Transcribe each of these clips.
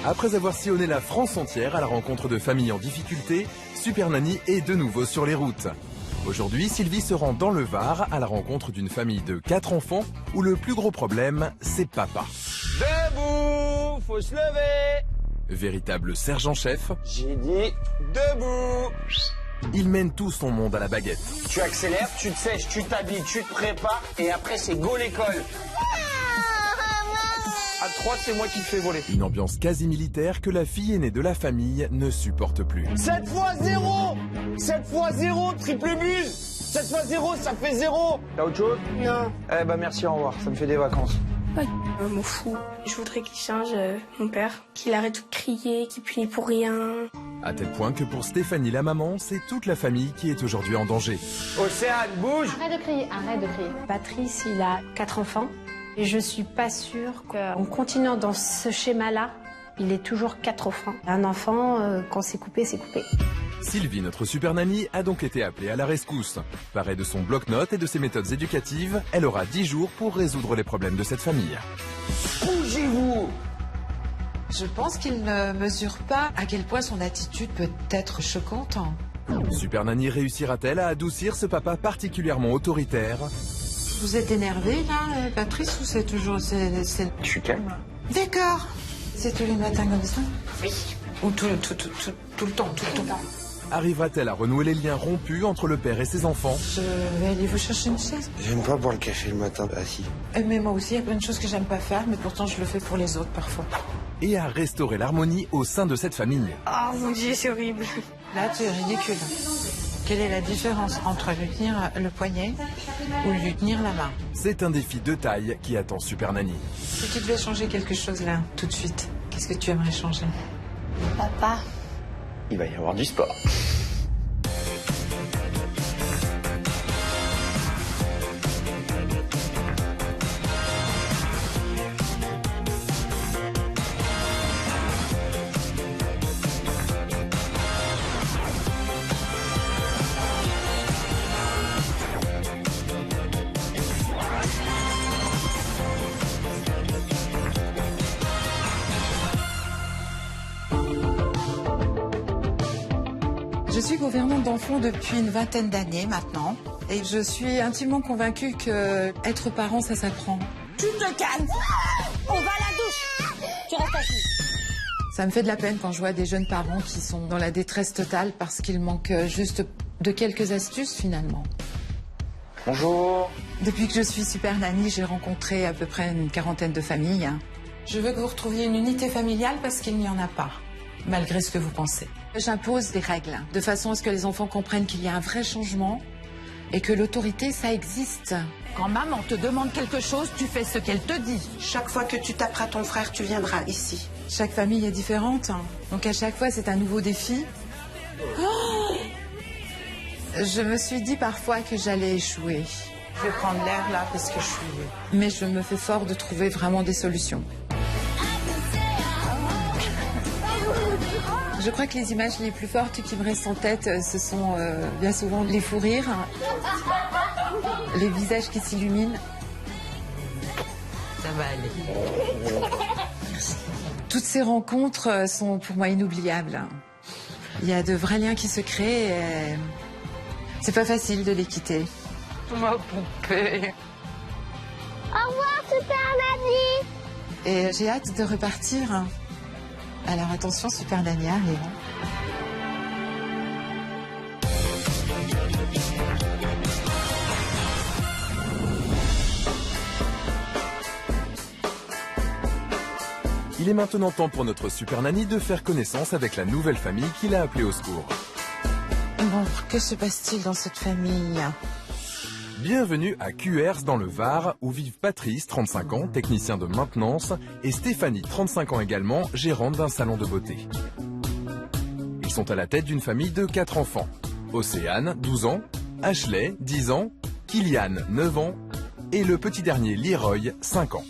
Après avoir sillonné la France entière à la rencontre de familles en difficulté, Super Nanny est de nouveau sur les routes. Aujourd'hui, Sylvie se rend dans le Var à la rencontre d'une famille de 4 enfants où le plus gros problème, c'est papa. Debout, faut se lever. Véritable sergent-chef, J'ai dit debout. il mène tout son monde à la baguette. Tu accélères, tu te sèches, tu t'habilles, tu te prépares et après c'est go l'école. À 3, c'est moi qui te fais voler. Une ambiance quasi militaire que la fille aînée de la famille ne supporte plus. 7 fois 0. 7 fois 0, triple buse. 7 fois 0, ça fait 0. T'as autre chose? Non. Eh ben merci, au revoir, ça me fait des vacances. M'en fous. Je voudrais qu'il change, mon père. Qu'il arrête de crier, qu'il punit pour rien. À tel point que pour Stéphanie la maman, c'est toute la famille qui est aujourd'hui en danger. Océane, bouge. Arrête de crier, arrête de crier. Patrice, il a 4 enfants. Et je suis pas sûre qu'en continuant dans ce schéma-là, il ait toujours 4 enfants. Un enfant, quand c'est coupé, c'est coupé. Sylvie, notre Super Nanny, a donc été appelée à la rescousse. Parée de son bloc-notes et de ses méthodes éducatives, elle aura 10 jours pour résoudre les problèmes de cette famille. Bougez-vous. Je pense qu'il ne mesure pas à quel point son attitude peut être choquante. Super Nanny réussira-t-elle à adoucir ce papa particulièrement autoritaire? Vous êtes énervé là, Patrice, ou c'est toujours... Je suis calme. D'accord. C'est tous les matins comme ça? Oui. Ou tout le temps, tout le temps. Arrivera-t-elle à renouer les liens rompus entre le père et ses enfants? Je vais aller vous chercher une chaise. J'aime pas boire le café le matin assis. Mais moi aussi, il y a plein de choses que j'aime pas faire, mais pourtant je le fais pour les autres parfois. Et à restaurer l'harmonie au sein de cette famille. Oh mon Dieu, c'est horrible. Là, tu es ridicule. Quelle est la différence entre lui tenir le poignet ou lui tenir la main? C'est un défi de taille qui attend Super Nanny. Si tu devais changer quelque chose là, tout de suite, qu'est-ce que tu aimerais changer? Papa. Il va y avoir du sport. Je suis gouvernante d'enfants depuis une vingtaine d'années maintenant. Et je suis intimement convaincue que être parent, ça s'apprend. Tu te calmes. On va à la douche. Tu restes assis. Ça me fait de la peine quand je vois des jeunes parents qui sont dans la détresse totale parce qu'il manque juste de quelques astuces finalement. Bonjour. Depuis que je suis Super Nanny, j'ai rencontré à peu près une quarantaine de familles. Je veux que vous retrouviez une unité familiale parce qu'il n'y en a pas, malgré ce que vous pensez. J'impose des règles de façon à ce que les enfants comprennent qu'il y a un vrai changement et que l'autorité, ça existe. Quand maman te demande quelque chose, tu fais ce qu'elle te dit. Chaque fois que tu taperas ton frère, tu viendras ici. Chaque famille est différente, donc à chaque fois c'est un nouveau défi. Oh, je me suis dit parfois que j'allais échouer. Je vais prendre l'air là parce que je suis... Mais je me fais fort de trouver vraiment des solutions. Je crois que les images les plus fortes qui me restent en tête, ce sont bien souvent les fous rires, les visages qui s'illuminent. Ça va aller. Toutes ces rencontres sont pour moi inoubliables. Il y a de vrais liens qui se créent et c'est pas facile de les quitter. Ma poupée. Au revoir, Super Nanny. Et j'ai hâte de repartir. Alors attention, Super Nanny arrive. Il est maintenant temps pour notre Super Nanny de faire connaissance avec la nouvelle famille qu'il a appelée au secours. Bon, que se passe-t-il dans cette famille? Bienvenue à Cuers dans le Var, où vivent Patrice, 35 ans, technicien de maintenance, et Stéphanie, 35 ans également, gérante d'un salon de beauté. Ils sont à la tête d'une famille de 4 enfants. Océane, 12 ans, Ashley, 10 ans, Kylian, 9 ans, et le petit dernier, Leroy, 5 ans.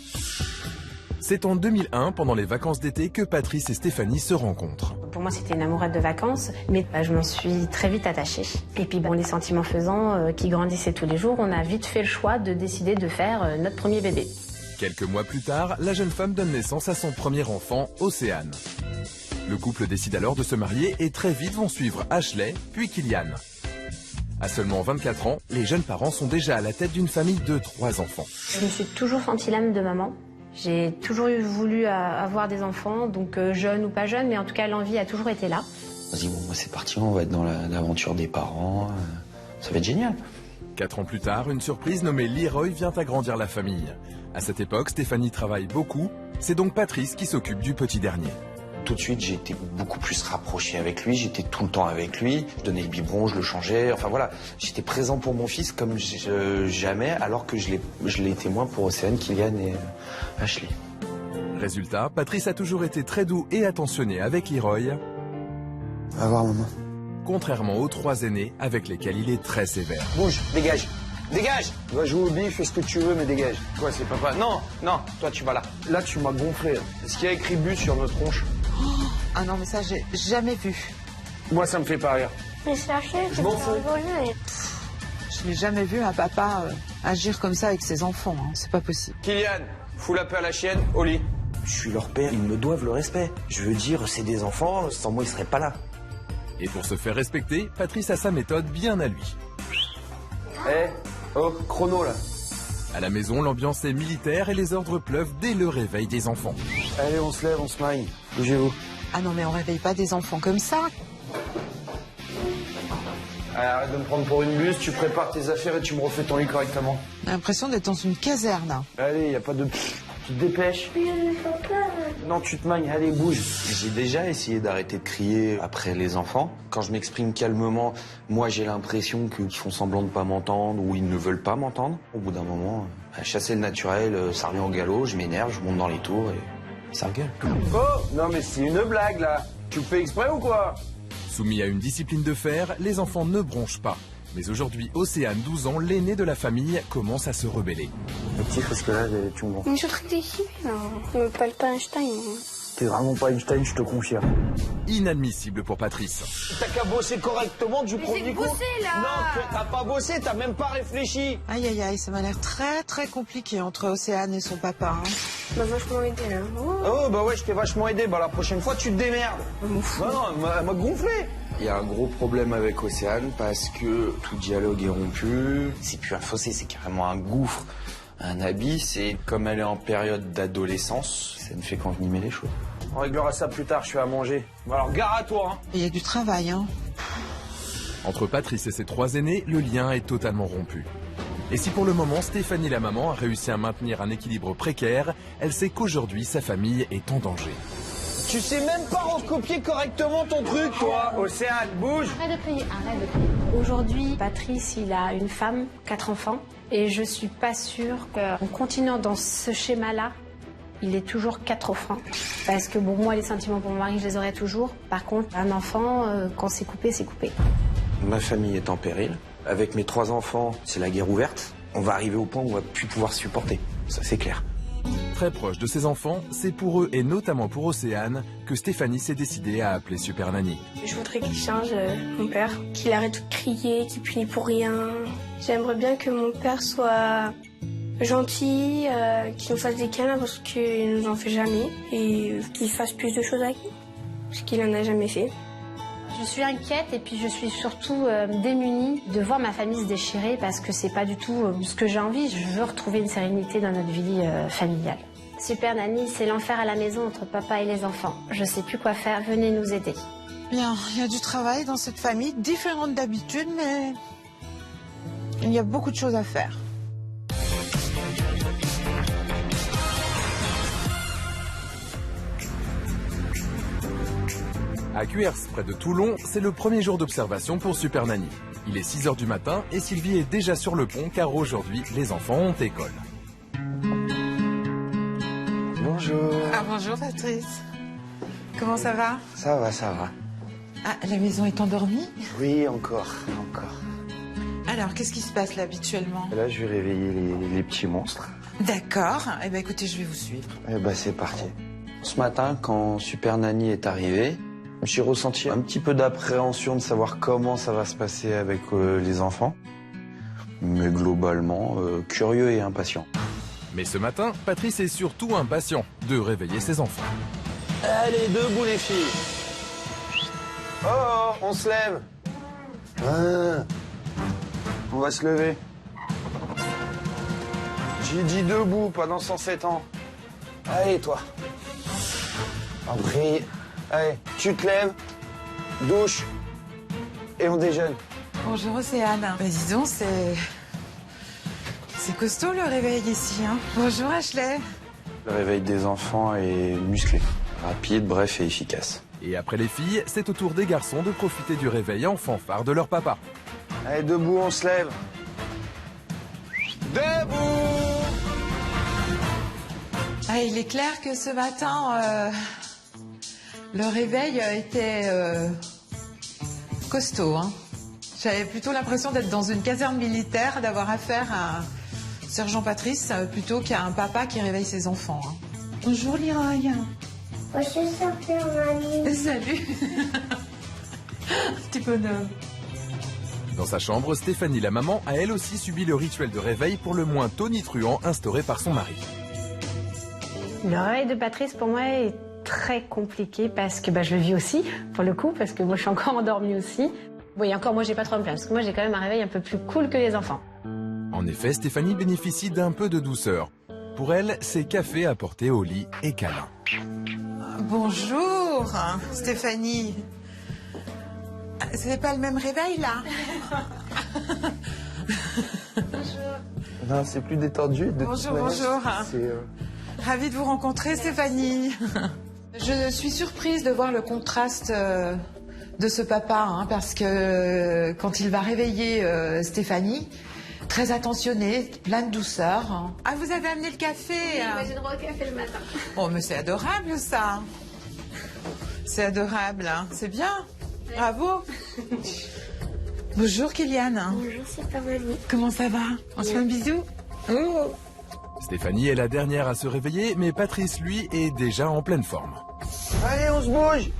C'est en 2001, pendant les vacances d'été, que Patrice et Stéphanie se rencontrent. Pour moi, c'était une amourette de vacances, mais je m'en suis très vite attachée. Et puis, les sentiments faisant, qui grandissaient tous les jours, on a vite fait le choix de décider de faire notre premier bébé. Quelques mois plus tard, la jeune femme donne naissance à son premier enfant, Océane. Le couple décide alors de se marier et très vite vont suivre Ashley, puis Kylian. À seulement 24 ans, les jeunes parents sont déjà à la tête d'une famille de 3 enfants. Je me suis toujours senti l'âme de maman. J'ai toujours voulu avoir des enfants, donc jeunes ou pas jeunes, mais en tout cas l'envie a toujours été là. On se dit, bon, moi c'est parti, on va être dans l'aventure des parents, ça va être génial. 4 ans plus tard, une surprise nommée Leroy vient agrandir la famille. À cette époque, Stéphanie travaille beaucoup, c'est donc Patrice qui s'occupe du petit dernier. Tout de suite, j'ai été beaucoup plus rapproché avec lui, j'étais tout le temps avec lui, je donnais le biberon, je le changeais, enfin voilà. J'étais présent pour mon fils comme jamais, alors que je l'ai été moins pour Océane, Kylian et Ashley. Résultat, Patrice a toujours été très doux et attentionné avec Leroy. Va voir maman. Contrairement aux 3 aînés avec lesquels il est très sévère. Bouge, dégage. Dégage! Va jouer au bif, fais ce que tu veux, mais dégage. Quoi, c'est papa? Non, non, toi tu vas là. Là, tu m'as gonflé. Est-ce qu'il y a écrit but sur notre tronche? Ah non, mais ça, j'ai jamais vu. Moi, ça me fait pas rire. Mais sachez, Je m'en fous. Je n'ai jamais vu un papa agir comme ça avec ses enfants. Hein. C'est pas possible. Kylian, fous la paix à la chienne, au lit. Je suis leur père, ils me doivent le respect. Je veux dire, c'est des enfants, sans moi ils seraient pas là. Et pour se faire respecter, Patrice a sa méthode bien à lui. Oh, chrono là. À la maison, l'ambiance est militaire et les ordres pleuvent dès le réveil des enfants. Allez, on se lève, on se marie. Bougez-vous. Ah non, mais on réveille pas des enfants comme ça. Allez, arrête de me prendre pour une buse, tu prépares tes affaires et tu me refais ton lit correctement. J'ai l'impression d'être dans une caserne. Allez, y a pas de... Tu te dépêches. Non, tu te magnes, allez, bouge. J'ai déjà essayé d'arrêter de crier après les enfants. Quand je m'exprime calmement, moi j'ai l'impression qu'ils font semblant de pas m'entendre ou ils ne veulent pas m'entendre. Au bout d'un moment, chasser le naturel, ça revient au galop, je m'énerve, je monte dans les tours et ça gueule. Oh, non mais c'est une blague là. Tu le fais exprès ou quoi? Soumis à une discipline de fer, les enfants ne bronchent pas. Mais aujourd'hui, Océane, 12 ans, l'aîné de la famille, commence à se rebeller. Le petit, parce que là, tu me gonfles. Mais je réfléchis, non. Je me parle pas Einstein. T'es vraiment pas Einstein, je te confirme. Inadmissible pour Patrice. T'as qu'à bosser correctement du premier coup. là. Non, t'as pas bossé, t'as même pas réfléchi. Aïe, aïe, aïe, ça m'a l'air très, très compliqué entre Océane et son papa. Hein. M'a vachement aidé là. Oh, bah ouais, je t'ai vachement aidé. Bah la prochaine fois, tu te démerdes. Non, non, elle m'a gonflé. Il y a un gros problème avec Océane parce que tout dialogue est rompu. C'est plus un fossé, c'est carrément un gouffre, un abysse. Et comme elle est en période d'adolescence, ça ne fait qu'envenimer les choses. On réglera ça plus tard, je suis à manger. Alors, gare à toi, hein. Il y a du travail, hein. Entre Patrice et ses 3 aînés, le lien est totalement rompu. Et si pour le moment, Stéphanie la maman a réussi à maintenir un équilibre précaire, elle sait qu'aujourd'hui, sa famille est en danger. Tu sais même pas recopier correctement ton truc, toi. Océane, bouge. Arrête de crier, arrête de crier. Aujourd'hui, Patrice, il a une femme, 4 enfants, et je suis pas sûre qu'en continuant dans ce schéma-là, il ait toujours 4 enfants. Parce que bon, moi, les sentiments pour mon mari, je les aurai toujours. Par contre, un enfant, quand c'est coupé, c'est coupé. Ma famille est en péril. Avec mes 3 enfants, c'est la guerre ouverte. On va arriver au point où on va plus pouvoir supporter. Ça, c'est clair. Très proche de ses enfants, c'est pour eux et notamment pour Océane que Stéphanie s'est décidée à appeler Super Nanny. Je voudrais qu'il change, mon père, qu'il arrête de crier, qu'il punit pour rien. J'aimerais bien que mon père soit gentil, qu'il nous fasse des câlins parce qu'il nous en fait jamais et qu'il fasse plus de choses avec nous, parce qu'il en a jamais fait. Je suis inquiète et puis je suis surtout démunie de voir ma famille se déchirer parce que c'est pas du tout ce que j'ai envie. Je veux retrouver une sérénité dans notre vie familiale. Super Nanny, c'est l'enfer à la maison entre papa et les enfants. Je sais plus quoi faire, venez nous aider. Bien, il y a du travail dans cette famille, différente d'habitude, mais il y a beaucoup de choses à faire. À Cuers, près de Toulon, c'est le premier jour d'observation pour Super Nanny. Il est 6 h du matin et Sylvie est déjà sur le pont car aujourd'hui, les enfants ont école. Bonjour. Ah, bonjour Patrice. Comment ça va? Ça va, ça va. Ah, la maison est endormie? Oui, encore. Alors, qu'est-ce qui se passe là habituellement? Là, je vais réveiller les petits monstres. D'accord. Eh bien, écoutez, je vais vous suivre. Eh ben, c'est parti. Ce matin, quand Super Nanny est arrivée, j'ai ressenti un petit peu d'appréhension de savoir comment ça va se passer avec les enfants. Mais globalement, curieux et impatient. Mais ce matin, Patrice est surtout impatient de réveiller ses enfants. Allez, debout les filles. Oh, on se lève. Ah, on va se lever. J'ai dit debout, pas dans 107 ans. Allez, toi. Après, allez, tu te lèves, douche, et on déjeune. Bonjour Océane. Bah dis donc, c'est costaud le réveil ici. Hein. Bonjour Ashley. Le réveil des enfants est musclé, rapide, bref et efficace. Et après les filles, c'est au tour des garçons de profiter du réveil en fanfare de leur papa. Allez, debout, on se lève. Debout! Ah, il est clair que ce matin, le réveil était costaud. Hein. J'avais plutôt l'impression d'être dans une caserne militaire, d'avoir affaire à un sergent Patrice plutôt qu'à un papa qui réveille ses enfants. Hein. Bonjour Leroy. Bonjour Sophie. Salut. Petit bonhomme. Dans sa chambre, Stéphanie, la maman, a elle aussi subi le rituel de réveil pour le moins tonitruant instauré par son mari. Le réveil de Patrice, pour moi, est très compliqué parce que je le vis aussi, pour le coup, parce que moi, je suis encore endormie aussi. Bon, et encore, moi, j'ai pas trop à me plaindre, parce que moi, j'ai quand même un réveil un peu plus cool que les enfants. En effet, Stéphanie bénéficie d'un peu de douceur. Pour elle, c'est café apporté au lit et câlin. Bonjour Stéphanie. C'est pas le même réveil là? Non, c'est plus détendu. Bonjour, bonjour. Ravie de vous rencontrer, Stéphanie. Je suis surprise de voir le contraste de ce papa, hein, parce que quand il va réveiller Stéphanie, très attentionné, plein de douceur. Ah, vous avez amené le café? Oui, j'ai droit au café le matin. Oh, mais c'est adorable ça. C'est adorable, hein. C'est bien. Bravo. Bonjour Kylian. Bonjour, c'est pas mamie. Comment ça va? On se fait un bisou? Oh. Stéphanie est la dernière à se réveiller, mais Patrice, lui, est déjà en pleine forme. Allez, on se bouge.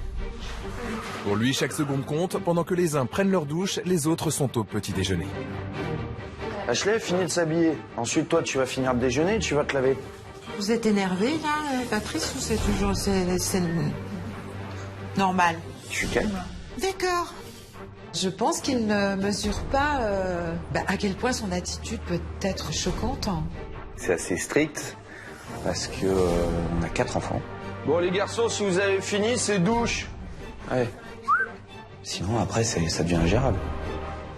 Pour lui, chaque seconde compte. Pendant que les uns prennent leur douche, les autres sont au petit déjeuner. Ashley, finis de s'habiller. Ensuite, toi, tu vas finir de déjeuner et tu vas te laver. Vous êtes énervé là, Patrice, ou c'est toujours... c'est normal? Tu calmes. D'accord. Je pense qu'il ne mesure pas à quel point son attitude peut être choquante. C'est assez strict parce que on a 4 enfants. Bon, les garçons, si vous avez fini, c'est douche. Ouais. Sinon, après, ça devient ingérable.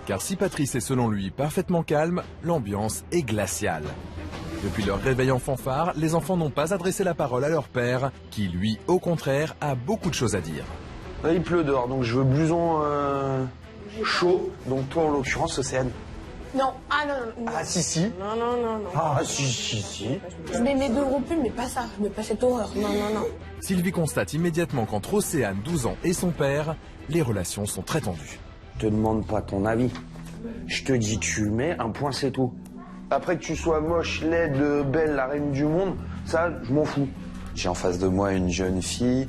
Car si Patrice est selon lui parfaitement calme, l'ambiance est glaciale. Depuis leur réveil en fanfare, les enfants n'ont pas adressé la parole à leur père, qui lui, au contraire, a beaucoup de choses à dire. Là, il pleut dehors, donc je veux blouson chaud. Donc toi, en l'occurrence, Océane. Non, ah non. Ah si. Non. Ah si. Je mets mes 2 gros pulls, mais pas ça. Je mets pas cette horreur. Non. Sylvie constate immédiatement qu'entre Océane, 12 ans, et son père, les relations sont très tendues. Je te demande pas ton avis. Je te dis, tu mets un point, c'est tout. Après que tu sois moche, laide, belle, la reine du monde, ça, je m'en fous. J'ai en face de moi une jeune fille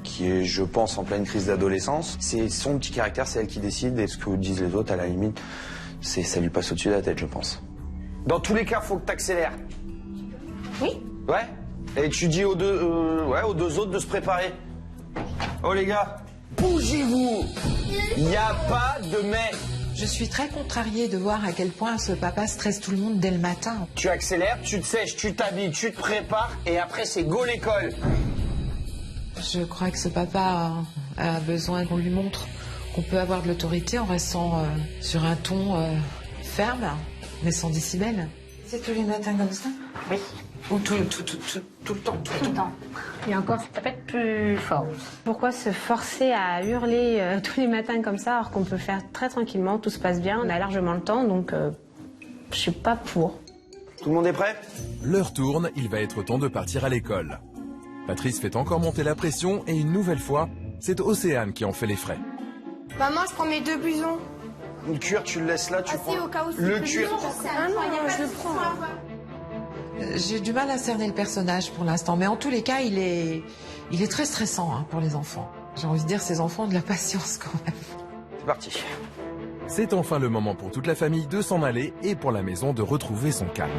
qui est, je pense, en pleine crise d'adolescence. C'est son petit caractère, c'est elle qui décide, et ce que disent les autres, à la limite, ça lui passe au-dessus de la tête, je pense. Dans tous les cas, faut que t'accélères. Oui. Ouais. Et tu dis aux deux autres de se préparer. Oh les gars, bougez-vous. Il n'y a pas de mais. Je suis très contrariée de voir à quel point ce papa stresse tout le monde dès le matin. Tu accélères, tu te sèches, tu t'habilles, tu te prépares, et après c'est go l'école. Je crois que ce papa a besoin qu'on lui montre qu'on peut avoir de l'autorité en restant sur un ton ferme, mais sans décibels. C'est tous les matins comme ça? Oui. Ou tout le temps? Tout le temps. Et encore, ça peut être plus fort. Pourquoi se forcer à hurler tous les matins comme ça, alors qu'on peut le faire très tranquillement, tout se passe bien, on a largement le temps, donc je suis pas pour. Tout le monde est prêt? L'heure tourne, il va être temps de partir à l'école. Patrice fait encore monter la pression et une nouvelle fois, c'est Océane qui en fait les frais. Maman, je prends mes 2 blousons. Le cuir, tu le laisses là, tu prends. Si, au cas où le cuir. Ah non, je le prends. J'ai du mal à cerner le personnage pour l'instant, mais en tous les cas, il est très stressant pour les enfants. J'ai envie de dire, ces enfants ont de la patience quand même. C'est parti. C'est enfin le moment pour toute la famille de s'en aller et pour la maison de retrouver son calme.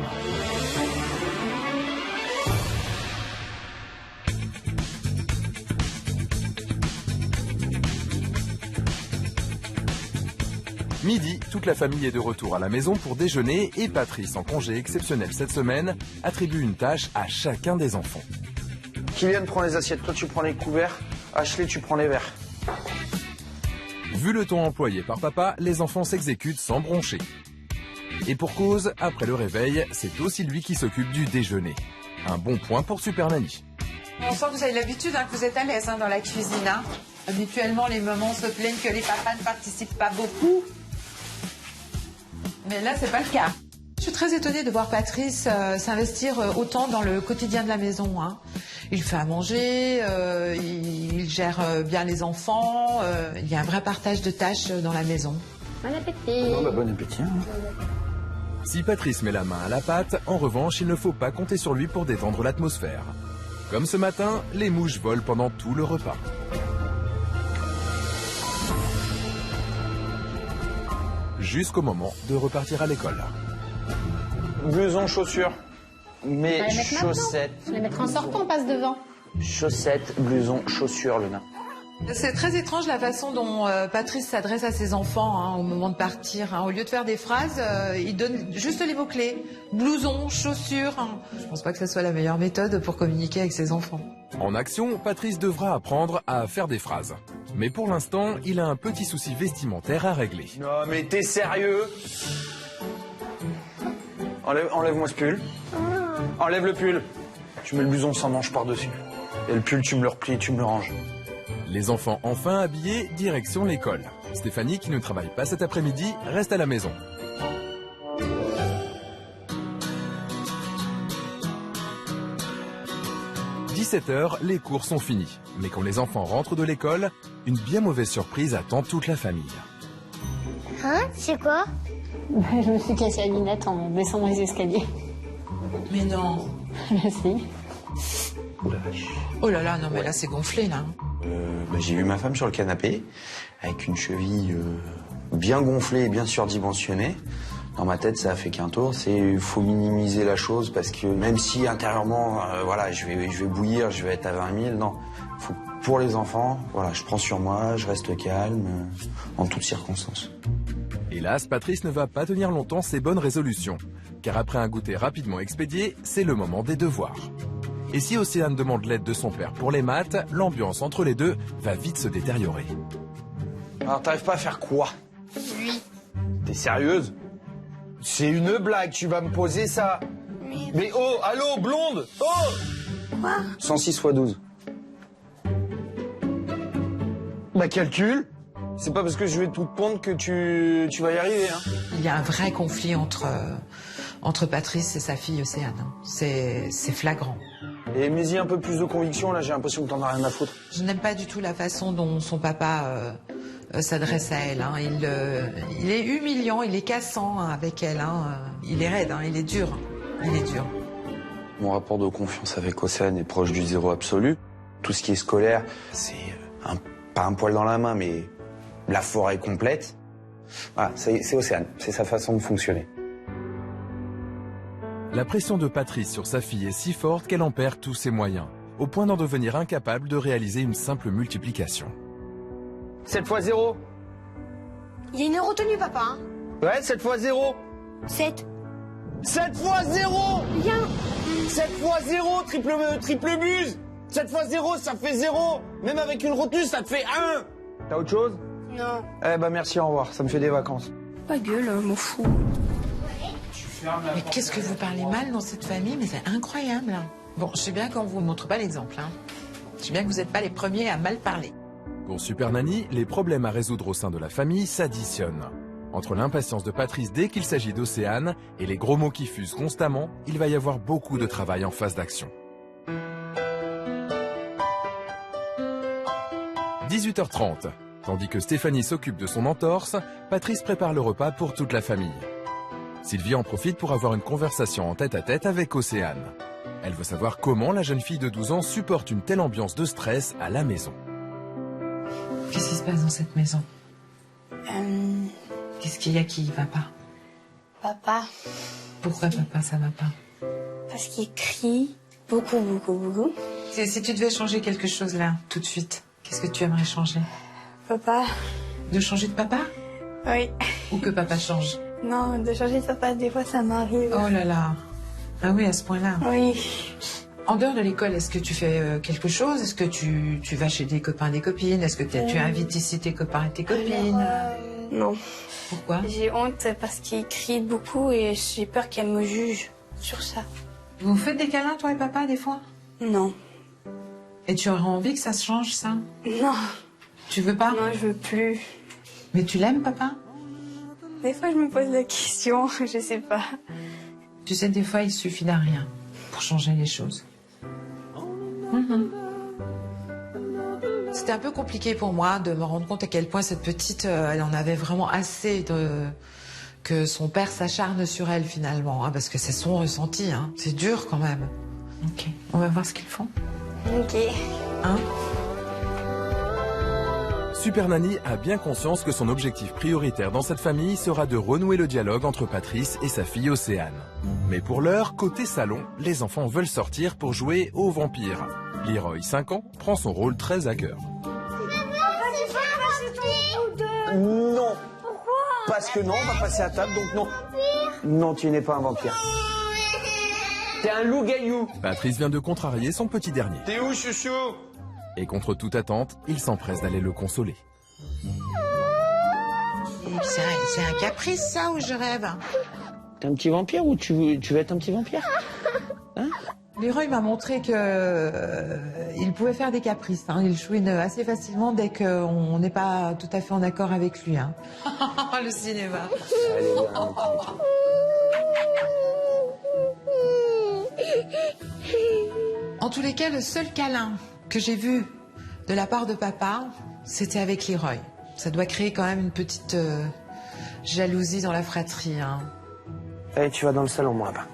Midi, toute la famille est de retour à la maison pour déjeuner et Patrice, en congé exceptionnel cette semaine, attribue une tâche à chacun des enfants. Kylian prend les assiettes, toi tu prends les couverts, Ashley tu prends les verres. Vu le ton employé par papa, les enfants s'exécutent sans broncher. Et pour cause, après le réveil, c'est aussi lui qui s'occupe du déjeuner. Un bon point pour Super Nanny. On sent que vous avez l'habitude, que vous êtes à l'aise dans la cuisine. Habituellement, les mamans se plaignent que les papas ne participent pas beaucoup. Mais là, c'est pas le cas. Je suis très étonnée de voir Patrice s'investir autant dans le quotidien de la maison. Il fait à manger, il gère bien les enfants. Il y a un vrai partage de tâches dans la maison. Bon appétit. Bon appétit. Si Patrice met la main à la pâte, en revanche, il ne faut pas compter sur lui pour détendre l'atmosphère. Comme ce matin, les mouches volent pendant tout le repas. Jusqu'au moment de repartir à l'école. Blouson, chaussures. Mais On va les mettre chaussettes. maintenant. Les mettre en sortant, on passe devant. Chaussettes, blouson, chaussures, Luna. C'est très étrange la façon dont Patrice s'adresse à ses enfants au moment de partir. Au lieu de faire des phrases, il donne juste les mots-clés. Blouson, chaussures. Je pense pas que ce soit la meilleure méthode pour communiquer avec ses enfants. En action, Patrice devra apprendre à faire des phrases. Mais pour l'instant, il a un petit souci vestimentaire à régler. Non mais t'es sérieux? Enlève-moi ce pull. Enlève le pull. Tu mets le blouson sans manche par-dessus. Et le pull, tu me le replies, tu me le ranges. Les enfants enfin habillés, direction l'école. Stéphanie, qui ne travaille pas cet après-midi, reste à la maison. « 17h, les cours sont finis. Mais quand les enfants rentrent de l'école, une bien mauvaise surprise attend toute la famille. Hein? C'est quoi? Je me suis cassé la lunette en descendant les escaliers. Mais non. Merci. Oh là là, non mais là c'est gonflé là. J'ai vu ma femme sur le canapé, avec une cheville bien gonflée et bien surdimensionnée. Dans ma tête, ça a fait qu'un tour. Il faut minimiser la chose parce que même si intérieurement, je vais bouillir, je vais être à 20 000, non. Faut, pour les enfants, je prends sur moi, je reste calme, en toutes circonstances. Hélas, Patrice ne va pas tenir longtemps ses bonnes résolutions. Car après un goûter rapidement expédié, c'est le moment des devoirs. Et si Océane demande l'aide de son père pour les maths, l'ambiance entre les deux va vite se détériorer. Alors t'arrives pas à faire quoi? Oui. T'es sérieuse? C'est une blague, tu vas me poser ça. Oui. Mais oh, allô, blonde. Oh. Quoi? 106 x 12. Bah calcul. C'est pas parce que je vais tout te pondre que tu vas y arriver. Il y a un vrai conflit entre Patrice et sa fille Océane. C'est flagrant. Et mets-y un peu plus de conviction, là j'ai l'impression que t'en as rien à foutre. Je n'aime pas du tout la façon dont son papa s'adresse à elle. Il est humiliant, il est cassant avec elle. Il est raide, il est dur. Il est dur. Mon rapport de confiance avec Océane est proche du zéro absolu. Tout ce qui est scolaire, c'est pas un poil dans la main, mais la forêt complète. Voilà, c'est Océane, c'est sa façon de fonctionner. La pression de Patrice sur sa fille est si forte qu'elle en perd tous ses moyens, au point d'en devenir incapable de réaliser une simple multiplication. 7 x 0. Il y a une heure retenue, papa. Ouais, 7 x 0. 7. 7 x 0. Bien. 7 x 0, triple buse. 7 x 0, ça fait 0. Même avec une retenue, ça te fait 1. T'as autre chose? Non. Eh ben merci, au revoir, ça me fait des vacances. Pas gueule, m'en fous. Mais qu'est-ce que vous parlez mal dans cette famille? Mais c'est incroyable. Bon, je sais bien qu'on vous montre pas l'exemple. Je sais bien que vous n'êtes pas les premiers à mal parler. Pour Super Nanny, les problèmes à résoudre au sein de la famille s'additionnent. Entre l'impatience de Patrice dès qu'il s'agit d'Océane et les gros mots qui fusent constamment, il va y avoir beaucoup de travail en phase d'action. 18h30. Tandis que Stéphanie s'occupe de son entorse, Patrice prépare le repas pour toute la famille. Sylvie en profite pour avoir une conversation en tête-à-tête avec Océane. Elle veut savoir comment la jeune fille de 12 ans supporte une telle ambiance de stress à la maison. Qu'est-ce qui se passe dans cette maison? Qu'est-ce qu'il y a qui va pas? Papa, Pourquoi papa ça va pas? parce qu'il crie beaucoup. Si tu devais changer quelque chose là, tout de suite, qu'est-ce que tu aimerais changer? Papa, De changer de papa? oui. Ou que papa change? Non, de changer de papa, des fois ça m'arrive. Oh là là. Ah oui, à ce point-là. Oui. En dehors de l'école, est-ce que tu fais quelque chose? Est-ce que tu vas chez des copains, des copines? Est-ce que tu invites ici tes copains et tes copines? Non. Pourquoi? J'ai honte parce qu'il crie beaucoup et j'ai peur qu'elle me juge sur ça. Vous faites des câlins, toi et papa, des fois? Non. Et tu aurais envie que ça se change, ça? Non. Tu veux pas? Non, je veux plus. Mais tu l'aimes, papa? Des fois, je me pose la question, je sais pas. Tu sais, des fois, il suffit d'un rien pour changer les choses. C'était un peu compliqué pour moi de me rendre compte à quel point cette petite, elle en avait vraiment assez que son père s'acharne sur elle finalement, hein, parce que c'est son ressenti, hein. C'est dur quand même. Ok, on va voir ce qu'ils font. Ok. Hein? Super Nanny a bien conscience que son objectif prioritaire dans cette famille sera de renouer le dialogue entre Patrice et sa fille Océane. Mais pour l'heure, côté salon, les enfants veulent sortir pour jouer aux vampires. Leroy, 5 ans, prend son rôle très à cœur. Non. Pourquoi? Parce que non, on va passer à table, donc non. Non, tu n'es pas un vampire. T'es un loup-gaillou. Patrice vient de contrarier son petit dernier. T'es où, chouchou? Et contre toute attente, il s'empresse d'aller le consoler. C'est un caprice, ça, ou je rêve? T'es un petit vampire ou tu veux être un petit vampire? Hein? Leroy m'a montré que il pouvait faire des caprices. Hein. Il chouine assez facilement dès qu'on n'est pas tout à fait en accord avec lui. Hein. Le cinéma. Allez, viens, En tous les cas, le seul câlin que j'ai vu de la part de papa, c'était avec Leroy. Ça doit créer quand même une petite jalousie dans la fratrie. Hein. Allez, tu vas dans le salon, moi, là-bas.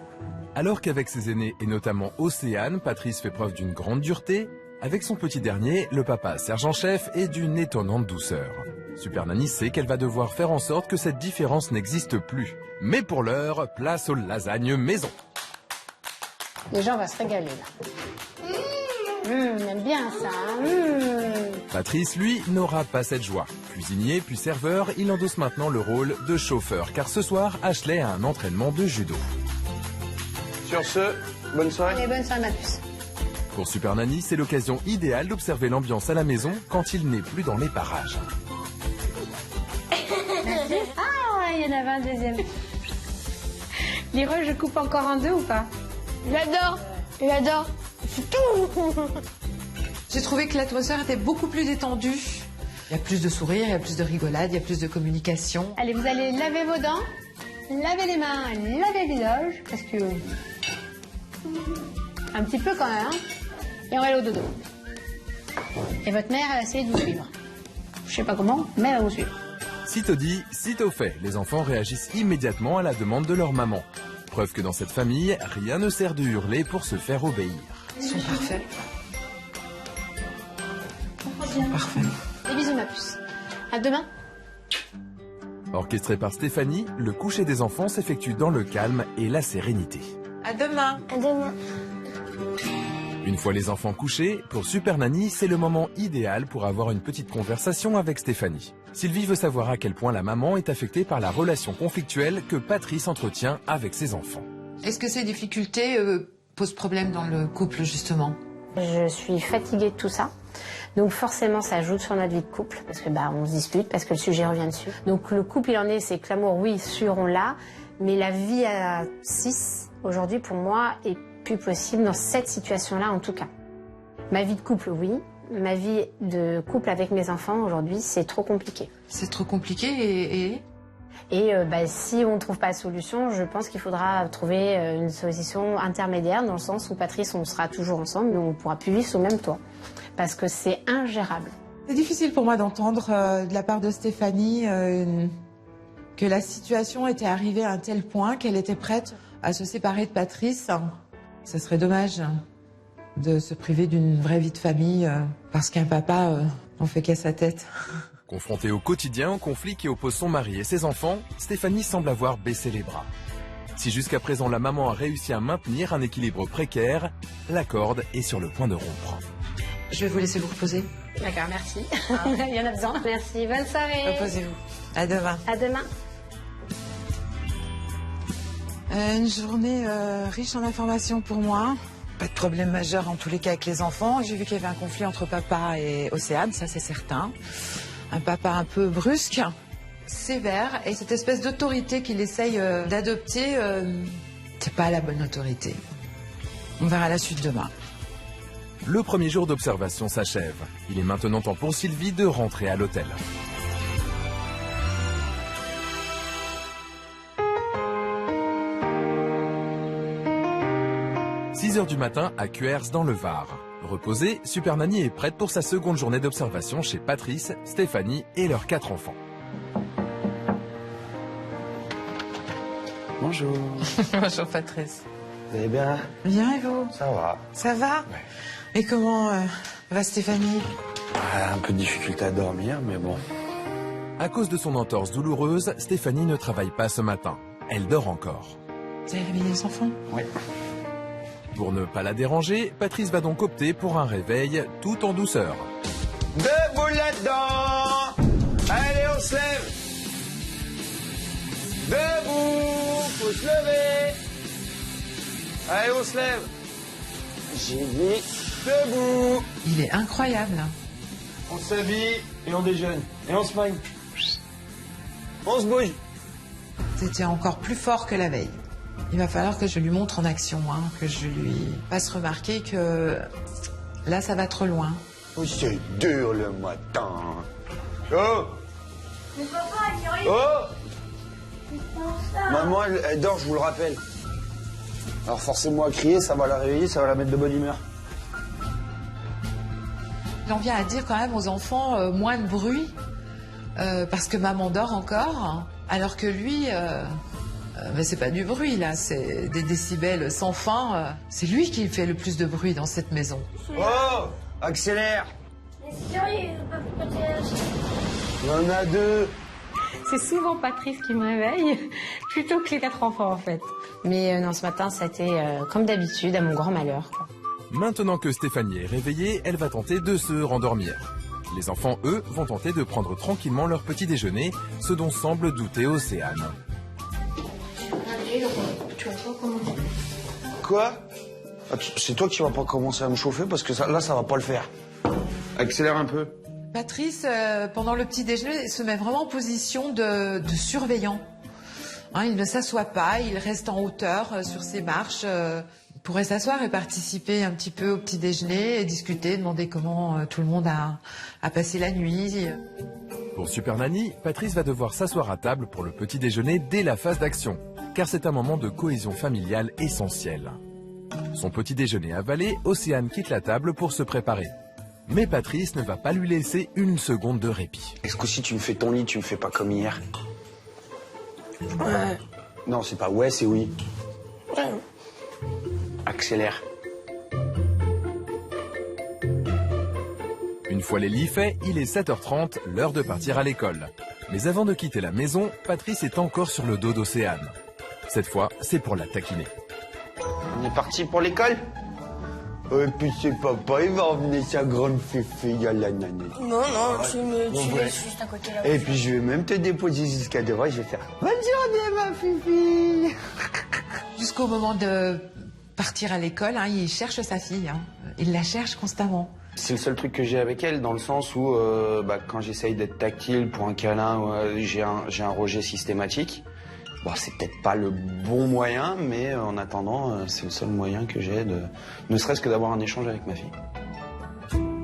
Alors qu'avec ses aînés et notamment Océane, Patrice fait preuve d'une grande dureté, avec son petit dernier, le papa sergent-chef est d'une étonnante douceur. Super Nanny sait qu'elle va devoir faire en sorte que cette différence n'existe plus. Mais pour l'heure, place aux lasagnes maison. Les gens vont se régaler là. On aime bien ça. Patrice, lui, n'aura pas cette joie. Cuisinier puis serveur, il endosse maintenant le rôle de chauffeur, car ce soir, Ashley a un entraînement de judo. Sur ce, bonne soirée. Allez, bonne soirée ma puce. Pour Super Nanny, c'est l'occasion idéale d'observer l'ambiance à la maison quand il n'est plus dans les parages. Ah, il y en avait un deuxième. Leroy, je coupe encore en deux ou pas? J'adore. J'adore. C'est tout. J'ai trouvé que l'atmosphère était beaucoup plus détendue. Il y a plus de sourires, il y a plus de rigolade, il y a plus de communication. Allez, vous allez laver vos dents, laver les mains, laver le visage, parce que... un petit peu quand même, hein. Et on va aller au dodo. Et votre mère, elle va essayer de vous suivre. Je sais pas comment, mais elle va vous suivre. Sitôt dit, sitôt fait, les enfants réagissent immédiatement à la demande de leur maman. Preuve que dans cette famille, rien ne sert de hurler pour se faire obéir. Ils sont parfaits. Ils sont parfaits. Des bisous ma puce. À demain. Orchestré par Stéphanie, le coucher des enfants s'effectue dans le calme et la sérénité. À demain. À demain. Une fois les enfants couchés, pour Super Nanny, c'est le moment idéal pour avoir une petite conversation avec Stéphanie. Sylvie veut savoir à quel point la maman est affectée par la relation conflictuelle que Patrice entretient avec ses enfants. Est-ce que ces difficultés posent problème dans le couple, justement? Je suis fatiguée de tout ça. Donc forcément, ça joue sur notre vie de couple, parce que on se dispute, parce que le sujet revient dessus. Donc le couple, il en est, c'est que l'amour, oui, sûr, on l'a, mais la vie à 6, aujourd'hui, pour moi, est plus possible dans cette situation-là, en tout cas. Ma vie de couple, oui. Ma vie de couple avec mes enfants, aujourd'hui, c'est trop compliqué. C'est trop compliqué et... si on ne trouve pas de solution, je pense qu'il faudra trouver une solution intermédiaire, dans le sens où Patrice, on sera toujours ensemble, mais on ne pourra plus vivre sous le même toit. Parce que c'est ingérable. C'est difficile pour moi d'entendre de la part de Stéphanie que la situation était arrivée à un tel point qu'elle était prête à se séparer de Patrice. Ça serait dommage de se priver d'une vraie vie de famille parce qu'un papa en fait qu'à sa tête. Confrontée au quotidien au conflit qui oppose son mari et ses enfants, Stéphanie semble avoir baissé les bras. Si jusqu'à présent la maman a réussi à maintenir un équilibre précaire, la corde est sur le point de rompre. Je vais vous laisser vous reposer. D'accord, merci. Il y en a besoin. Merci, bonne soirée. Reposez-vous. À demain. À demain. Une journée riche en informations pour moi. Pas de problème majeur en tous les cas avec les enfants. J'ai vu qu'il y avait un conflit entre papa et Océane, ça c'est certain. Un papa un peu brusque, sévère, et cette espèce d'autorité qu'il essaye d'adopter, c'est pas la bonne autorité. On verra la suite demain. Le premier jour d'observation s'achève. Il est maintenant temps pour Sylvie de rentrer à l'hôtel. 6h du matin à Cuers dans le Var. Reposée, Super Nanny est prête pour sa seconde journée d'observation chez Patrice, Stéphanie et leurs 4 enfants. Bonjour. Bonjour Patrice. Vous allez bien? Bien et vous? Ça va. Ça va? Ouais. Et comment va Stéphanie? Un peu de difficulté à dormir, mais bon. À cause de son entorse douloureuse, Stéphanie ne travaille pas ce matin. Elle dort encore. Vous avez réveillé les enfants? Oui. Pour ne pas la déranger, Patrice va donc opter pour un réveil tout en douceur. Debout là-dedans. Allez, on se lève. Debout, faut se lever. Allez, on se lève. J'ai dit debout. Il est incroyable. On s'habille et on déjeune. Et on se magne. On se bouge. C'était encore plus fort que la veille. Il va falloir que je lui montre en action, que je lui fasse remarquer que là, ça va trop loin. Oh, c'est dur le matin. Oh! Mais papa, il y a rien. Oh! Ça. Maman, elle dort, je vous le rappelle. Alors forcez-moi à crier, ça va la réveiller, ça va la mettre de bonne humeur. J'en viens à dire quand même aux enfants moins de bruit, parce que maman dort encore, alors que lui... mais c'est pas du bruit là, c'est des décibels sans fin. C'est lui qui fait le plus de bruit dans cette maison. Oh! Accélère! Mais sérieux, papa, Il y en a 2. C'est souvent Patrice qui me réveille, plutôt que les 4 enfants en fait. Mais non, ce matin, ça a été comme d'habitude, à mon grand malheur, quoi. Maintenant que Stéphanie est réveillée, elle va tenter de se rendormir. Les enfants, eux, vont tenter de prendre tranquillement leur petit déjeuner, ce dont semble douter Océane. tu vas pas commencer. Quoi? Ah, c'est toi qui vas pas commencer à me chauffer parce que là, ça va pas le faire. Accélère un peu. Patrice, pendant le petit déjeuner, se met vraiment en position de surveillant. Il ne s'assoit pas, il reste en hauteur sur ses marches. Il pourrait s'asseoir et participer un petit peu au petit déjeuner, et discuter, demander comment tout le monde a passé la nuit. Pour Super Nanny, Patrice va devoir s'asseoir à table pour le petit déjeuner dès la phase d'action, car c'est un moment de cohésion familiale essentiel. Son petit déjeuner avalé, Océane quitte la table pour se préparer. Mais Patrice ne va pas lui laisser une seconde de répit. Est-ce que si tu me fais ton lit, tu me fais pas comme hier? Ouais. Non, c'est pas ouais, c'est oui. Ouais. Accélère. Une fois les lits faits, il est 7h30, l'heure de partir à l'école. Mais avant de quitter la maison, Patrice est encore sur le dos d'Océane. Cette fois, c'est pour la taquiner. On est parti pour l'école? Et puis c'est papa, il va emmener sa grande féfé à la nanette. Non, tu ouais. laisses juste à côté là. Et puis je vais même te déposer jusqu'à devant, je vais faire bonne journée ma fifi. Jusqu'au moment de partir à l'école, il cherche sa fille. Il la cherche constamment. C'est le seul truc que j'ai avec elle, dans le sens où quand j'essaye d'être tactile pour un câlin, j'ai un rejet systématique. Bon, c'est peut-être pas le bon moyen, mais en attendant, c'est le seul moyen que j'ai ne serait-ce que d'avoir un échange avec ma fille.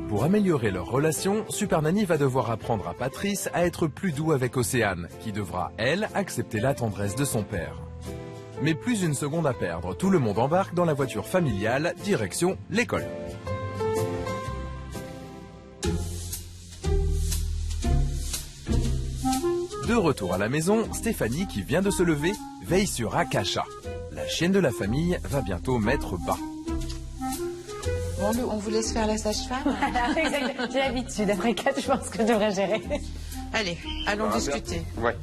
Pour améliorer leur relation, Super Nanny va devoir apprendre à Patrice à être plus doux avec Océane, qui devra, elle, accepter la tendresse de son père. Mais plus une seconde à perdre, tout le monde embarque dans la voiture familiale, direction l'école. De retour à la maison, Stéphanie, qui vient de se lever, veille sur Akasha. La chienne de la famille va bientôt mettre bas. Bon, on vous laisse faire la sage-femme. Exactement. J'ai l'habitude. Après 4, je pense que je devrais gérer. Allez, allons discuter. Ouais.